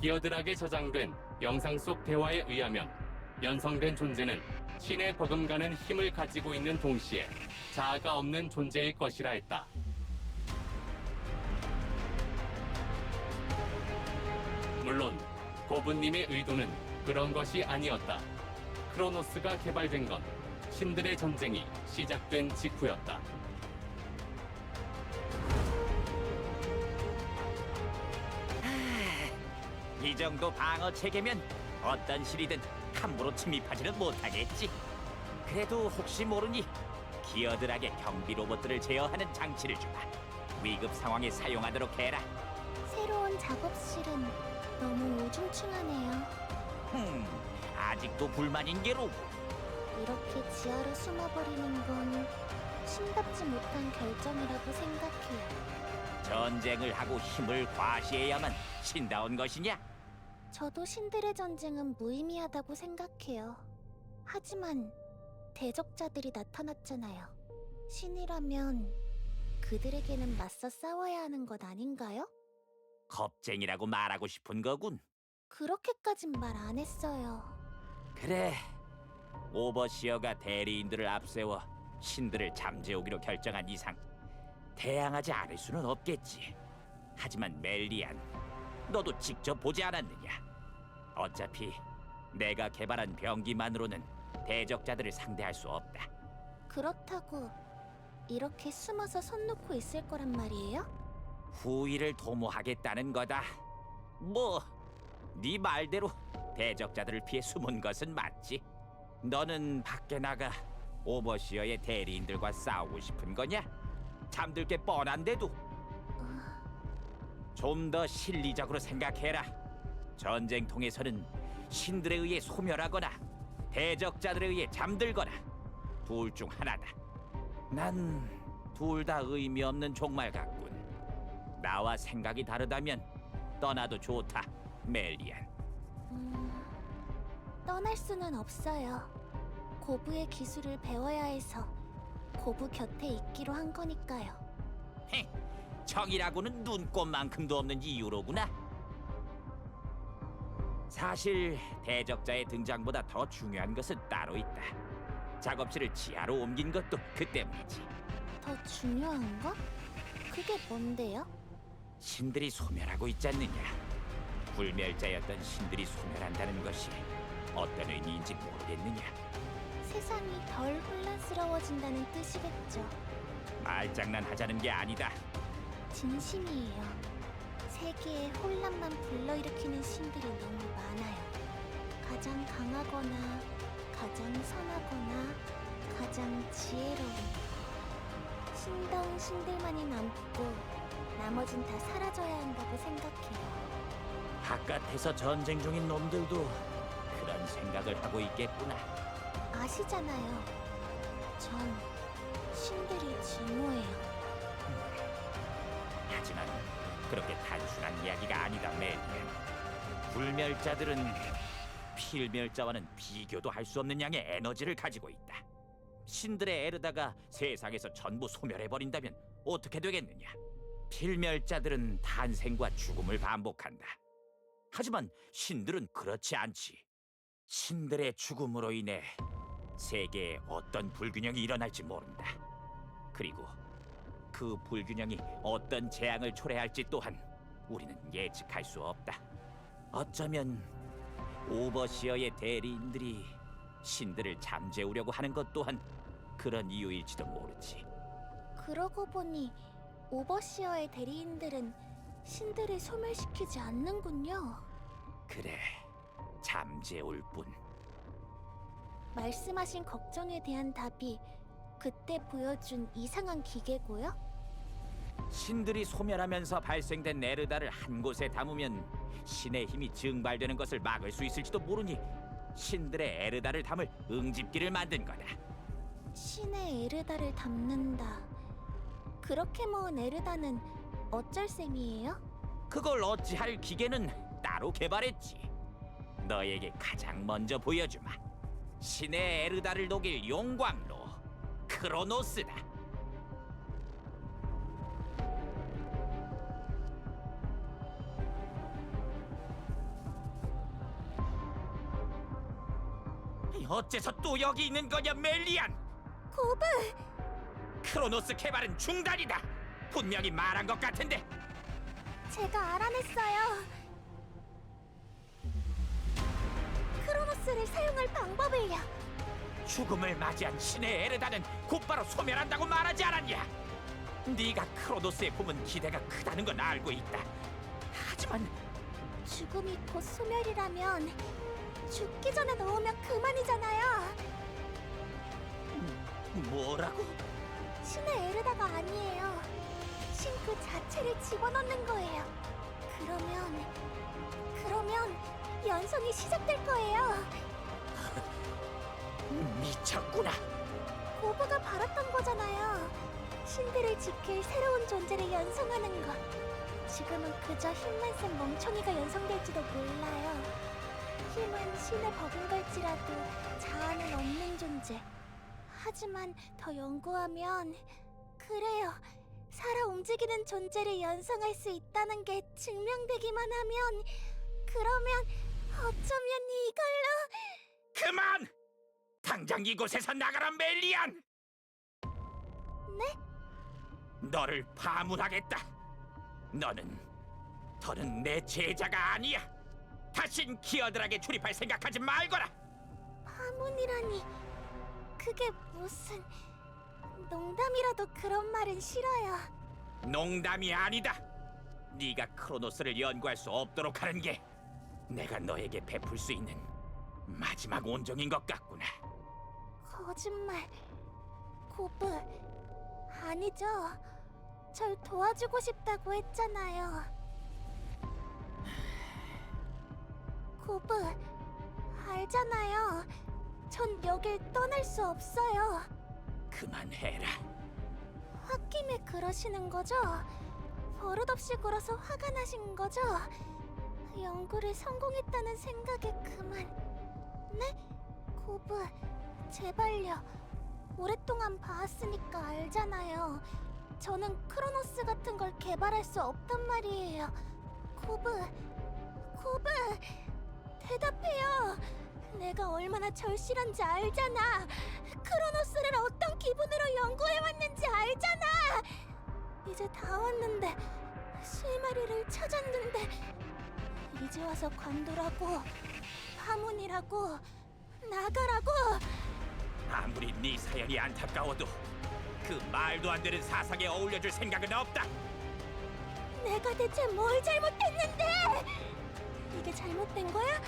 Speaker 2: 기어드락에 저장된 영상 속 대화에 의하면 연성된 존재는 신에 버금가는 힘을 가지고 있는 동시에 자아가 없는 존재일 것이라 했다. 물론 고부님의 의도는 그런 것이 아니었다. 크로노스가 개발된 건 신들의 전쟁이 시작된 직후였다.
Speaker 5: 이 정도 방어 체계면 어떤 실이든 함부로 침입하지는 못하겠지. 그래도 혹시 모르니 기어드락의 경비 로봇들을 제어하는 장치를 주마. 위급 상황에 사용하도록 해라.
Speaker 3: 새로운 작업실은 너무 우중충하네요.
Speaker 5: 아직도 불만인 게로.
Speaker 3: 이렇게 지하로 숨어버리는 건 신답지 못한 결정이라고 생각해요.
Speaker 5: 전쟁을 하고 힘을 과시해야만 신다운 것이냐?
Speaker 3: 저도 신들의 전쟁은 무의미하다고 생각해요. 하지만 대적자들이 나타났잖아요. 신이라면 그들에게는 맞서 싸워야 하는 것 아닌가요?
Speaker 5: 겁쟁이라고 말하고 싶은 거군.
Speaker 3: 그렇게까진 말 안 했어요.
Speaker 5: 그래. 오버시어가 대리인들을 앞세워 신들을 잠재우기로 결정한 이상 대항하지 않을 수는 없겠지. 하지만 멜리안, 너도 직접 보지 않았느냐? 어차피 내가 개발한 병기만으로는 대적자들을 상대할 수 없다.
Speaker 3: 그렇다고 이렇게 숨어서 손 놓고 있을 거란 말이에요?
Speaker 5: 후위를 도모하겠다는 거다. 뭐, 네 말대로 대적자들을 피해 숨은 것은 맞지. 너는 밖에 나가 오버시어의 대리인들과 싸우고 싶은 거냐? 잠들 게 뻔한데도. 좀 더 실리적으로 생각해라. 전쟁통에서는 신들에 의해 소멸하거나 대적자들에 의해 잠들거나 둘 중 하나다. 난 둘 다 의미 없는 종말 같군. 나와 생각이 다르다면 떠나도 좋다, 멜리안.
Speaker 3: 떠날 수는 없어요. 고부의 기술을 배워야 해서 고부 곁에 있기로 한 거니까요.
Speaker 5: 헤, 정이라고는 눈꼽만큼도 없는 이유로구나. 사실 대적자의 등장보다 더 중요한 것은 따로 있다. 작업실을 지하로 옮긴 것도 그 때문이지.
Speaker 3: 더 중요한 거? 그게 뭔데요?
Speaker 5: 신들이 소멸하고 있지 않느냐. 불멸자였던 신들이 소멸한다는 것이 어떤 의미인지 모르겠느냐.
Speaker 3: 세상이 덜 혼란스러워진다는 뜻이겠죠.
Speaker 5: 말장난하자는 게 아니다.
Speaker 3: 진심이에요. 세계에 혼란만 불러일으키는 신들이 너무 많아요. 가장 강하거나, 가장 선하거나, 가장 지혜로운 신다운 신들만이 남고 나머진 다 사라져야 한다고 생각해요.
Speaker 5: 바깥에서 전쟁 중인 놈들도 그런 생각을 하고 있겠구나.
Speaker 3: 아시잖아요. 전 신들이 증오해요.
Speaker 5: 하지만 그렇게 단순한 이야기가 아니다, 멜리안. 불멸자들은 필멸자와는 비교도 할 수 없는 양의 에너지를 가지고 있다. 신들의 에르다가 세상에서 전부 소멸해버린다면 어떻게 되겠느냐? 필멸자들은 탄생과 죽음을 반복한다. 하지만 신들은 그렇지 않지. 신들의 죽음으로 인해 세계에 어떤 불균형이 일어날지 모른다. 그리고 그 불균형이 어떤 재앙을 초래할지 또한 우리는 예측할 수 없다. 어쩌면 오버시어의 대리인들이 신들을 잠재우려고 하는 것 또한 그런 이유일지도 모르지.
Speaker 3: 그러고 보니 오버시어의 대리인들은 신들을 소멸시키지 않는군요.
Speaker 5: 그래, 잠재울 뿐.
Speaker 3: 말씀하신 걱정에 대한 답이 그때 보여준 이상한 기계고요?
Speaker 5: 신들이 소멸하면서 발생된 에르다를 한 곳에 담으면 신의 힘이 증발되는 것을 막을 수 있을지도 모르니 신들의 에르다를 담을 응집기를 만든 거다.
Speaker 3: 신의 에르다를 담는다. 그렇게 모은 에르다는 어쩔 셈이에요?
Speaker 5: 그걸 어찌할 기계는 따로 개발했지. 너에게 가장 먼저 보여주마. 신의 에르다를 녹일 용광로 크로노스다. 어째서 또 여기 있는 거냐, 멜리안?
Speaker 3: 고브!
Speaker 5: 크로노스 개발은 중단이다. 분명히 말한 것 같은데.
Speaker 3: 제가 알아냈어요. 크로노스를 사용할 방법을요.
Speaker 5: 죽음을 맞이한 신의 에르다는 곧바로 소멸한다고 말하지 않았냐? 네가 크로노스에 품은 기대가 크다는 건 알고 있다. 하지만
Speaker 3: 죽음이 곧 소멸이라면 죽기 전에 넣으면 그만이잖아요.
Speaker 5: 뭐라고?
Speaker 3: 신의 에르다가 아니에요. 신 그 자체를 집어넣는 거예요. 그러면 연성이 시작될 거예요.
Speaker 5: 미쳤구나.
Speaker 3: 고브가 바랐던 거잖아요. 신들을 지킬 새로운 존재를 연성하는 것. 지금은 그저 힘만 센 멍청이가 연성될지도 몰라요. 힘은 신에 버금갈지라도 자아는 없는 존재. 하지만 더 연구하면 그래요. 살아 움직이는 존재를 연성할 수 있다는 게 증명되기만 하면 그러면 어쩌면 이걸로
Speaker 5: 그만! 당장 이곳에서 나가라, 멜리안!
Speaker 3: 네?
Speaker 5: 너를 파문하겠다. 더는 내 제자가 아니야. 다신 기어들에게 출입할 생각하지 말거라.
Speaker 3: 파문이라니 그게 무슨 농담이라도 그런 말은 싫어요.
Speaker 5: 농담이 아니다. 네가 크로노스를 연구할 수 없도록 하는 게 내가 너에게 베풀 수 있는 마지막 온정인 것 같구나.
Speaker 3: 거짓말. 고브 아니죠. 절 도와주고 싶다고 했잖아요. 고브 알잖아요. 전 여길 떠날 수 없어요.
Speaker 5: 그만해라.
Speaker 3: 홧김에 그러시는 거죠? 버릇없이 굴어서 화가 나신 거죠? 연구를 성공했다는 생각에 그만. 네? 고브, 제발요. 오랫동안 봐왔으니까 알잖아요. 저는 크로노스 같은 걸 개발할 수 없단 말이에요. 고브, 대답해요. 내가 얼마나 절실한지 알잖아. 크로노스를 어떤 기분으로 연구해왔는지 알잖아. 이제 다 왔는데, 실마리를 찾았는데 이제 와서 관두라고, 파문이라고, 나가라고.
Speaker 5: 아무리 네 사연이 안타까워도 그 말도 안 되는 사상에 어울려줄 생각은 없다.
Speaker 3: 내가 대체 뭘 잘못했는데? 이게 잘못된 거야?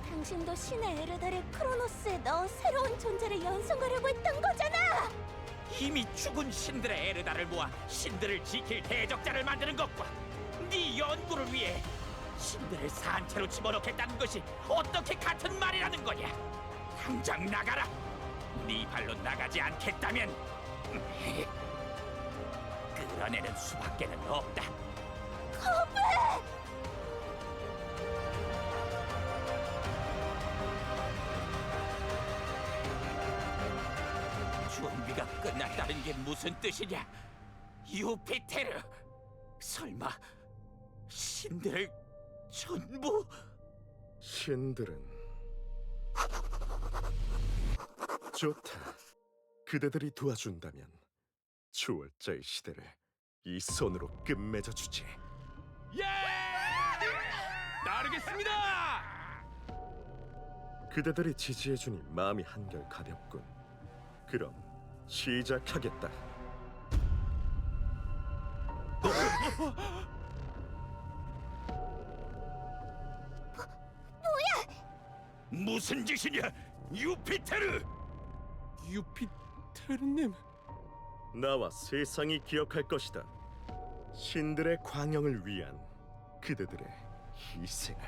Speaker 3: 당신도 신의 에르다를 크로노스에 넣어 새로운 존재를 연성하려고 했던 거잖아!
Speaker 5: 이미 죽은 신들의 에르다를 모아 신들을 지킬 대적자를 만드는 것과 네 연구를 위해 신들을 산채로 집어넣겠다는 것이 어떻게 같은 말이라는 거냐? 당장 나가라! 네 발로 나가지 않겠다면 끌어내는 수밖에는 없다. 준비가 끝났다는 게 무슨 뜻이냐? 유피테르! 설마 신들을 전부...
Speaker 1: 신들은 좋다. 그대들이 도와준다면 초월자의 시대를 이 손으로 끝맺어 주지.
Speaker 4: 예! 따르겠습니다.
Speaker 1: 그대들이 지지해주니 마음이 한결 가볍군. 그럼 시작하겠다.
Speaker 4: 무슨 짓이냐, 유피테르!
Speaker 8: 유피테르님,
Speaker 1: 나와 세상이 기억할 것이다. 신들의 광영을 위한 그대들의 희생을.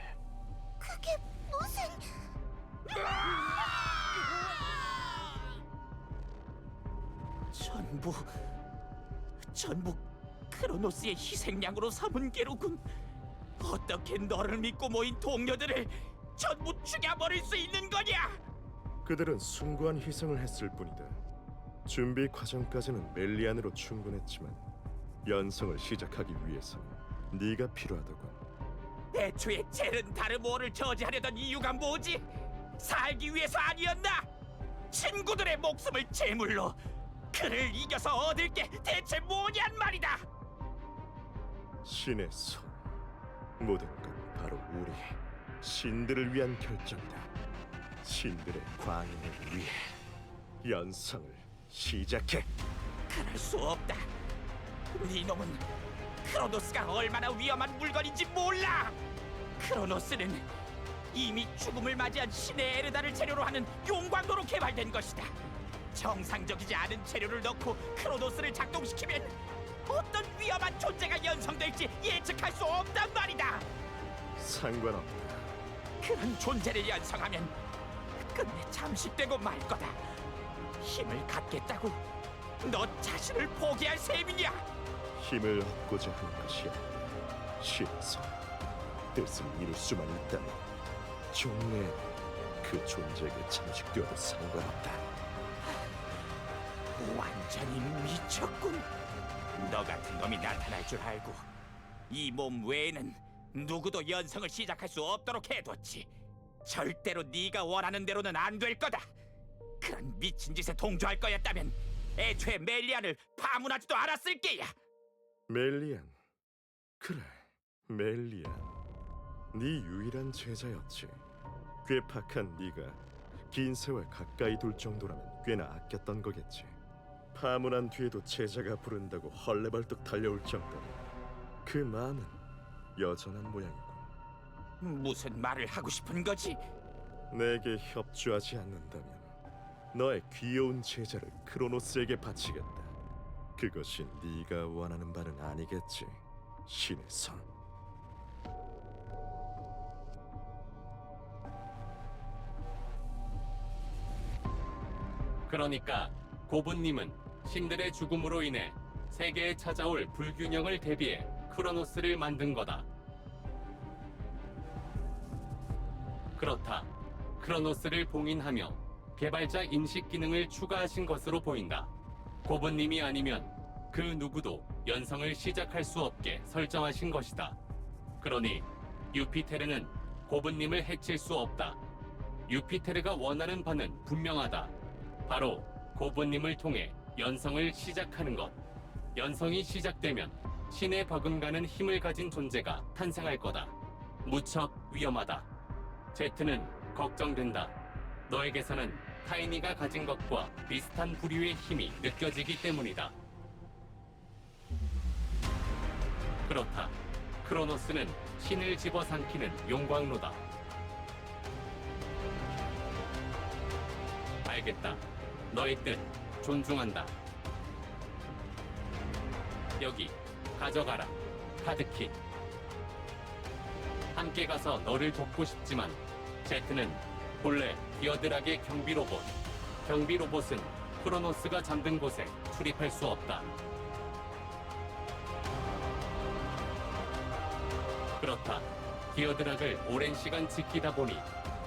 Speaker 3: 그게 무슨...
Speaker 5: 전부 크로노스의 희생양으로 삼은 게로군. 어떻게 너를 믿고 모인 동료들을 전부 죽여버릴 수 있는 거냐?
Speaker 1: 그들은 숭고한 희생을 했을 뿐이다. 준비 과정까지는 멜리안으로 충분했지만 연성을 시작하기 위해서는 네가 필요하다군.
Speaker 5: 애초에 젤은 다르모어를 저지하려던 이유가 뭐지? 살기 위해서 아니었나? 친구들의 목숨을 제물로 그를 이겨서 얻을 게 대체 뭐냔 말이다.
Speaker 1: 신의 손. 모든 건 바로 우리 신들을 위한 결정이다. 신들의 광영을 위해 연성을 시작해.
Speaker 5: 그럴 수 없다. 네 놈은 크로노스가 얼마나 위험한 물건인지 몰라. 크로노스는 이미 죽음을 맞이한 신의 에르다를 재료로 하는 용광로로 개발된 것이다. 정상적이지 않은 재료를 넣고 크로노스를 작동시키면 어떤 위험한 존재가 연성될지 예측할 수 없단 말이다.
Speaker 1: 상관없다.
Speaker 5: 그런 존재를 연성하면 끝내 잠식되고 말 거다. 힘을 갖겠다고 너 자신을 포기할 셈이냐?
Speaker 1: 힘을 얻고자 하는 것이 아니라 신의 손. 뜻을 이룰 수만 있다면 종래에 그 존재에게 잠식되어도 상관없다.
Speaker 5: 완전히 미쳤군. 너 같은 놈이 나타날 줄 알고 이 몸 외에는 누구도 연성을 시작할 수 없도록 해뒀지. 절대로 네가 원하는 대로는 안 될 거다. 그런 미친 짓에 동조할 거였다면 애초에 멜리안을 파문하지도 않았을 게야.
Speaker 1: 멜리안. 그래, 멜리안. 네 유일한 제자였지. 괴팍한 네가 긴 세월 가까이 둘 정도라면 꽤나 아꼈던 거겠지. 파문한 뒤에도 제자가 부른다고 헐레벌떡 달려올 정도로 그 마음은 여전한 모양이군.
Speaker 5: 무슨 말을 하고 싶은 거지?
Speaker 1: 내게 협조하지 않는다면 너의 귀여운 제자를 크로노스에게 바치겠다. 그것이 네가 원하는 바는 아니겠지, 신의 손.
Speaker 2: 그러니까 고분님은 신들의 죽음으로 인해 세계에 찾아올 불균형을 대비해 크로노스를 만든 거다. 그렇다. 크로노스를 봉인하며 개발자 인식 기능을 추가하신 것으로 보인다. 고분님이 아니면 그 누구도 연성을 시작할 수 없게 설정하신 것이다. 그러니 유피테르는 고분님을 해칠 수 없다. 유피테르가 원하는 바는 분명하다. 바로 고분님을 통해 연성을 시작하는 것. 연성이 시작되면 신에 버금가는 힘을 가진 존재가 탄생할 거다. 무척 위험하다. 제트는 걱정된다. 너에게서는 타이니가 가진 것과 비슷한 부류의 힘이 느껴지기 때문이다. 그렇다. 크로노스는 신을 집어삼키는 용광로다. 알겠다. 너의 뜻 존중한다. 여기 가져가라. 카드킷. 함께 가서 너를 돕고 싶지만 제트는 본래 기어드락의 경비 로봇. 경비 로봇은 크로노스가 잠든 곳에 출입할 수 없다. 그렇다. 기어드락을 오랜 시간 지키다 보니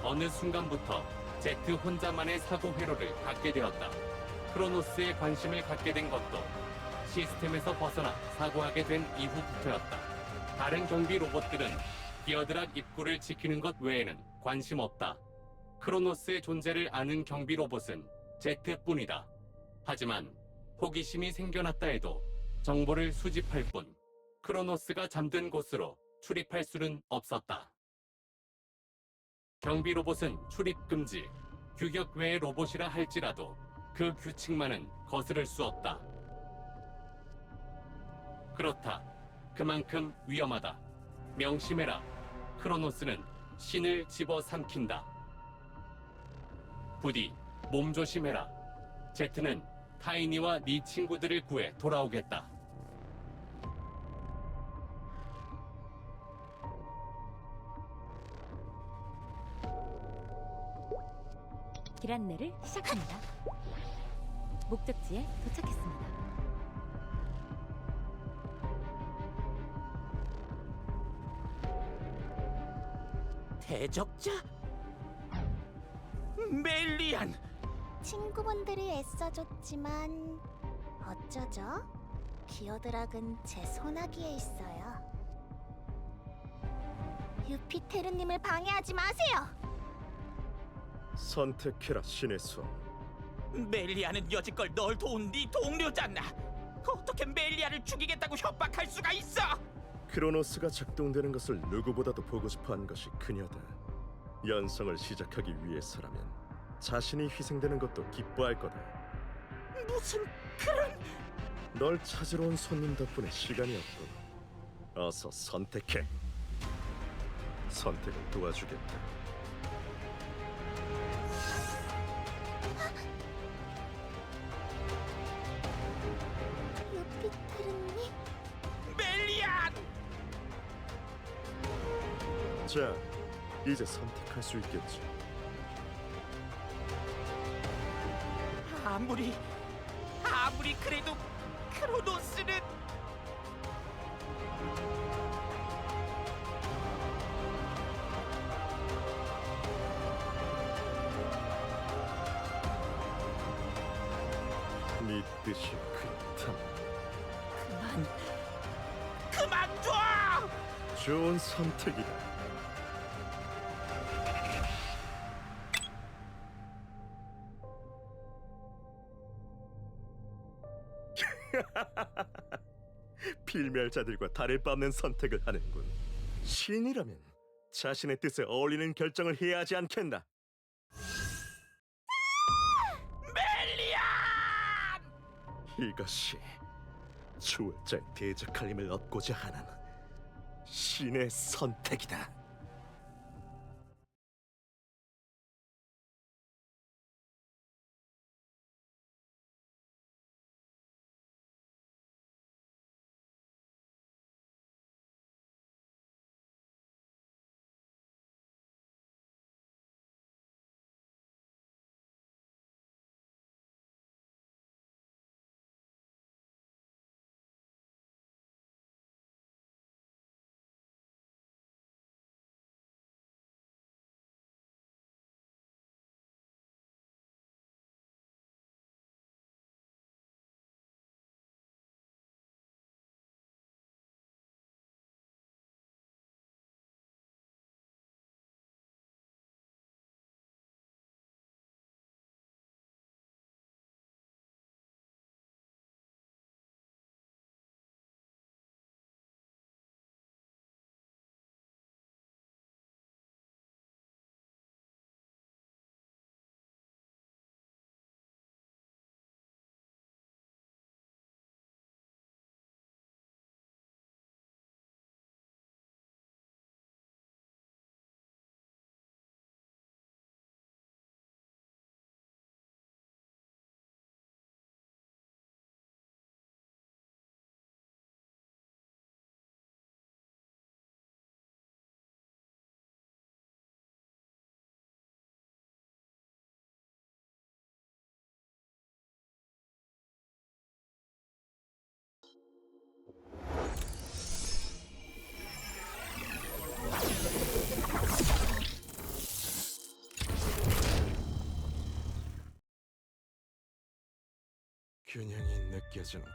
Speaker 2: 어느 순간부터 제트 혼자만의 사고 회로를 갖게 되었다. 크로노스에 관심을 갖게 된 것도 시스템에서 벗어나 사고하게 된 이후부터였다. 다른 경비 로봇들은 기어드락 입구를 지키는 것 외에는 관심 없다. 크로노스의 존재를 아는 경비 로봇은 제트뿐이다. 하지만 호기심이 생겨났다 해도 정보를 수집할 뿐 크로노스가 잠든 곳으로 출입할 수는 없었다. 경비 로봇은 출입 금지, 규격 외의 로봇이라 할지라도 그 규칙만은 거스를 수 없다. 그렇다. 그만큼 위험하다. 명심해라. 크로노스는 신을 집어삼킨다. 부디 몸조심해라. 제트는 타이니와 네 친구들을 구해 돌아오겠다.
Speaker 7: 길 안내를 시작합니다. 목적지에 도착했습니다.
Speaker 5: 대적자? 멜리안!
Speaker 3: 친구분들이 애써줬지만 어쩌죠? 기어드락은 제 소나기에 있어요. 유피테르님을 방해하지 마세요!
Speaker 1: 선택해라 신의 손.
Speaker 5: 멜리아는 여지껏 널 도운 네 동료잖아. 어떻게 멜리아를 죽이겠다고 협박할 수가 있어?
Speaker 1: 크로노스가 작동되는 것을 누구보다도 보고 싶어한 것이 그녀다. 연성을 시작하기 위해서라면 자신이 희생되는 것도 기뻐할 거다.
Speaker 5: 무슨 그런...
Speaker 1: 널 찾으러 온 손님 덕분에 시간이 없군. 어서 선택해. 선택을 도와주겠다.
Speaker 3: 유피테르님?
Speaker 5: 멜리안!
Speaker 1: 자, 이제 선택할 수 있겠지.
Speaker 5: 아무리 그래도 크로노스는...
Speaker 1: 네 뜻이 그렇다면
Speaker 5: 그만둬!
Speaker 1: 좋은 선택이다. 필멸자들과 달을 밟는 선택을 하는군. 신이라면 자신의 뜻에 어울리는 결정을 해야 하지 않겠나?
Speaker 5: 멜리안!
Speaker 1: 이것이 추월자의 대적할 힘을 얻고자 하는 신의 선택이다. 균형이 느껴지는군.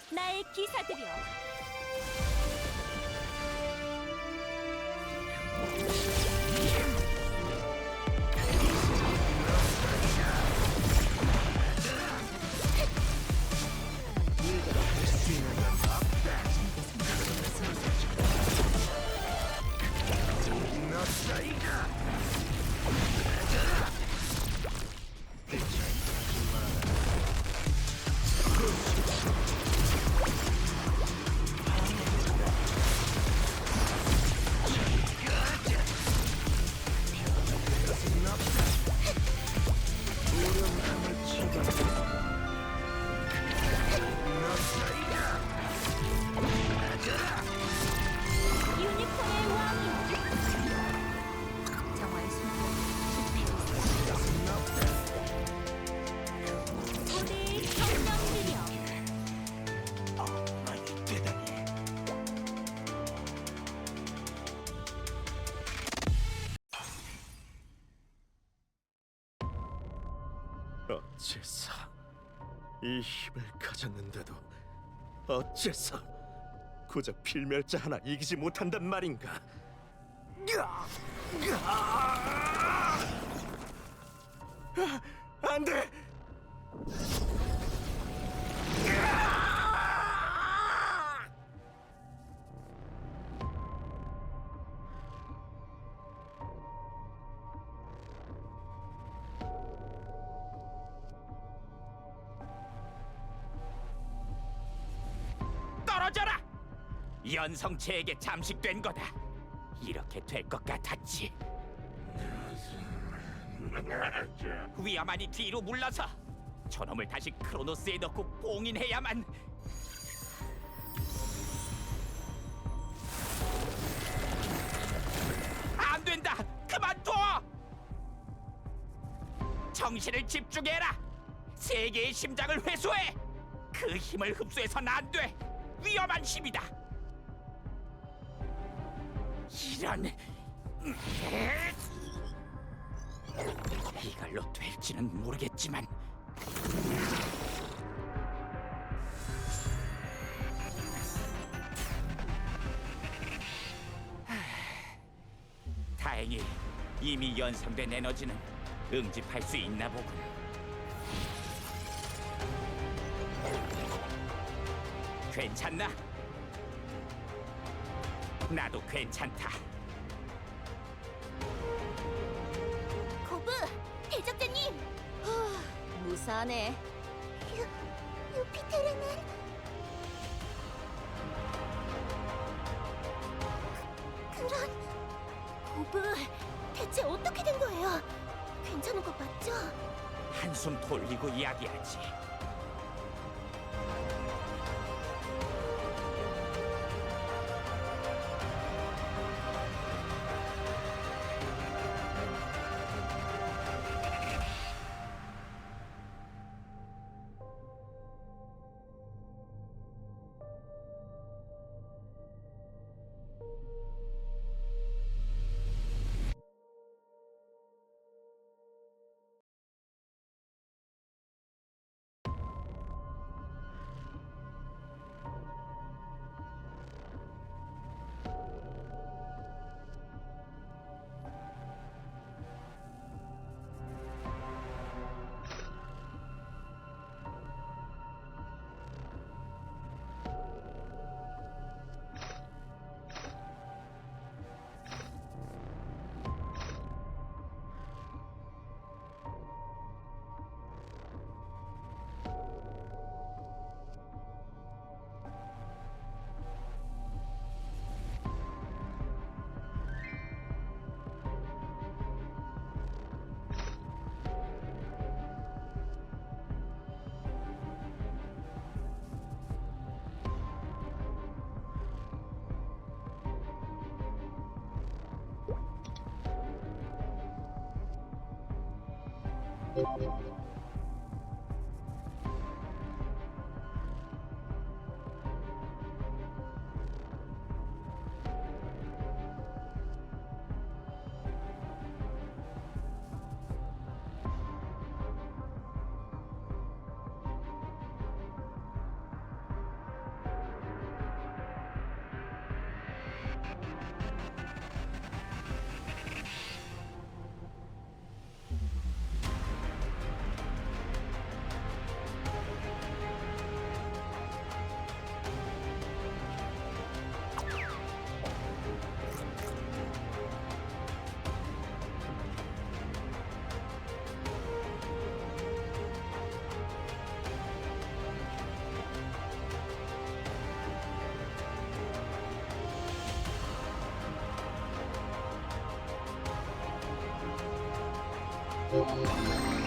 Speaker 6: 나의 기사들이여.
Speaker 3: 유니콘의 왕이여. 정화의 순간 부디 정령들이여.
Speaker 1: 어째서 이 힘을 가졌는데도 어째서 고작 필멸자 하나 이기지 못한단 말인가? 안 돼!
Speaker 5: 떨어져라! 연성체에게 잠식된 거다. 이렇게 될 것 같았지. 위험하니 뒤로 물러서 저놈을 다시 크로노스에 넣고 봉인해야만. 안 된다! 그만둬! 정신을 집중해라! 세계의 심장을 회수해! 그 힘을 흡수해선 안 돼! 위험한 힘이다! 이런... 이걸로 될지는 모르겠지만 다행히 이미 연상된 에너지는 응집할 수 있나 보군. 괜찮나? 나도 괜찮다.
Speaker 3: 고브, 대적자님.
Speaker 6: 무사하네.
Speaker 3: 유피테르는 그런 고브, 대체 어떻게 된 거예요? 괜찮은 거 맞죠?
Speaker 5: 한숨 돌리고 이야기하지.
Speaker 3: 아,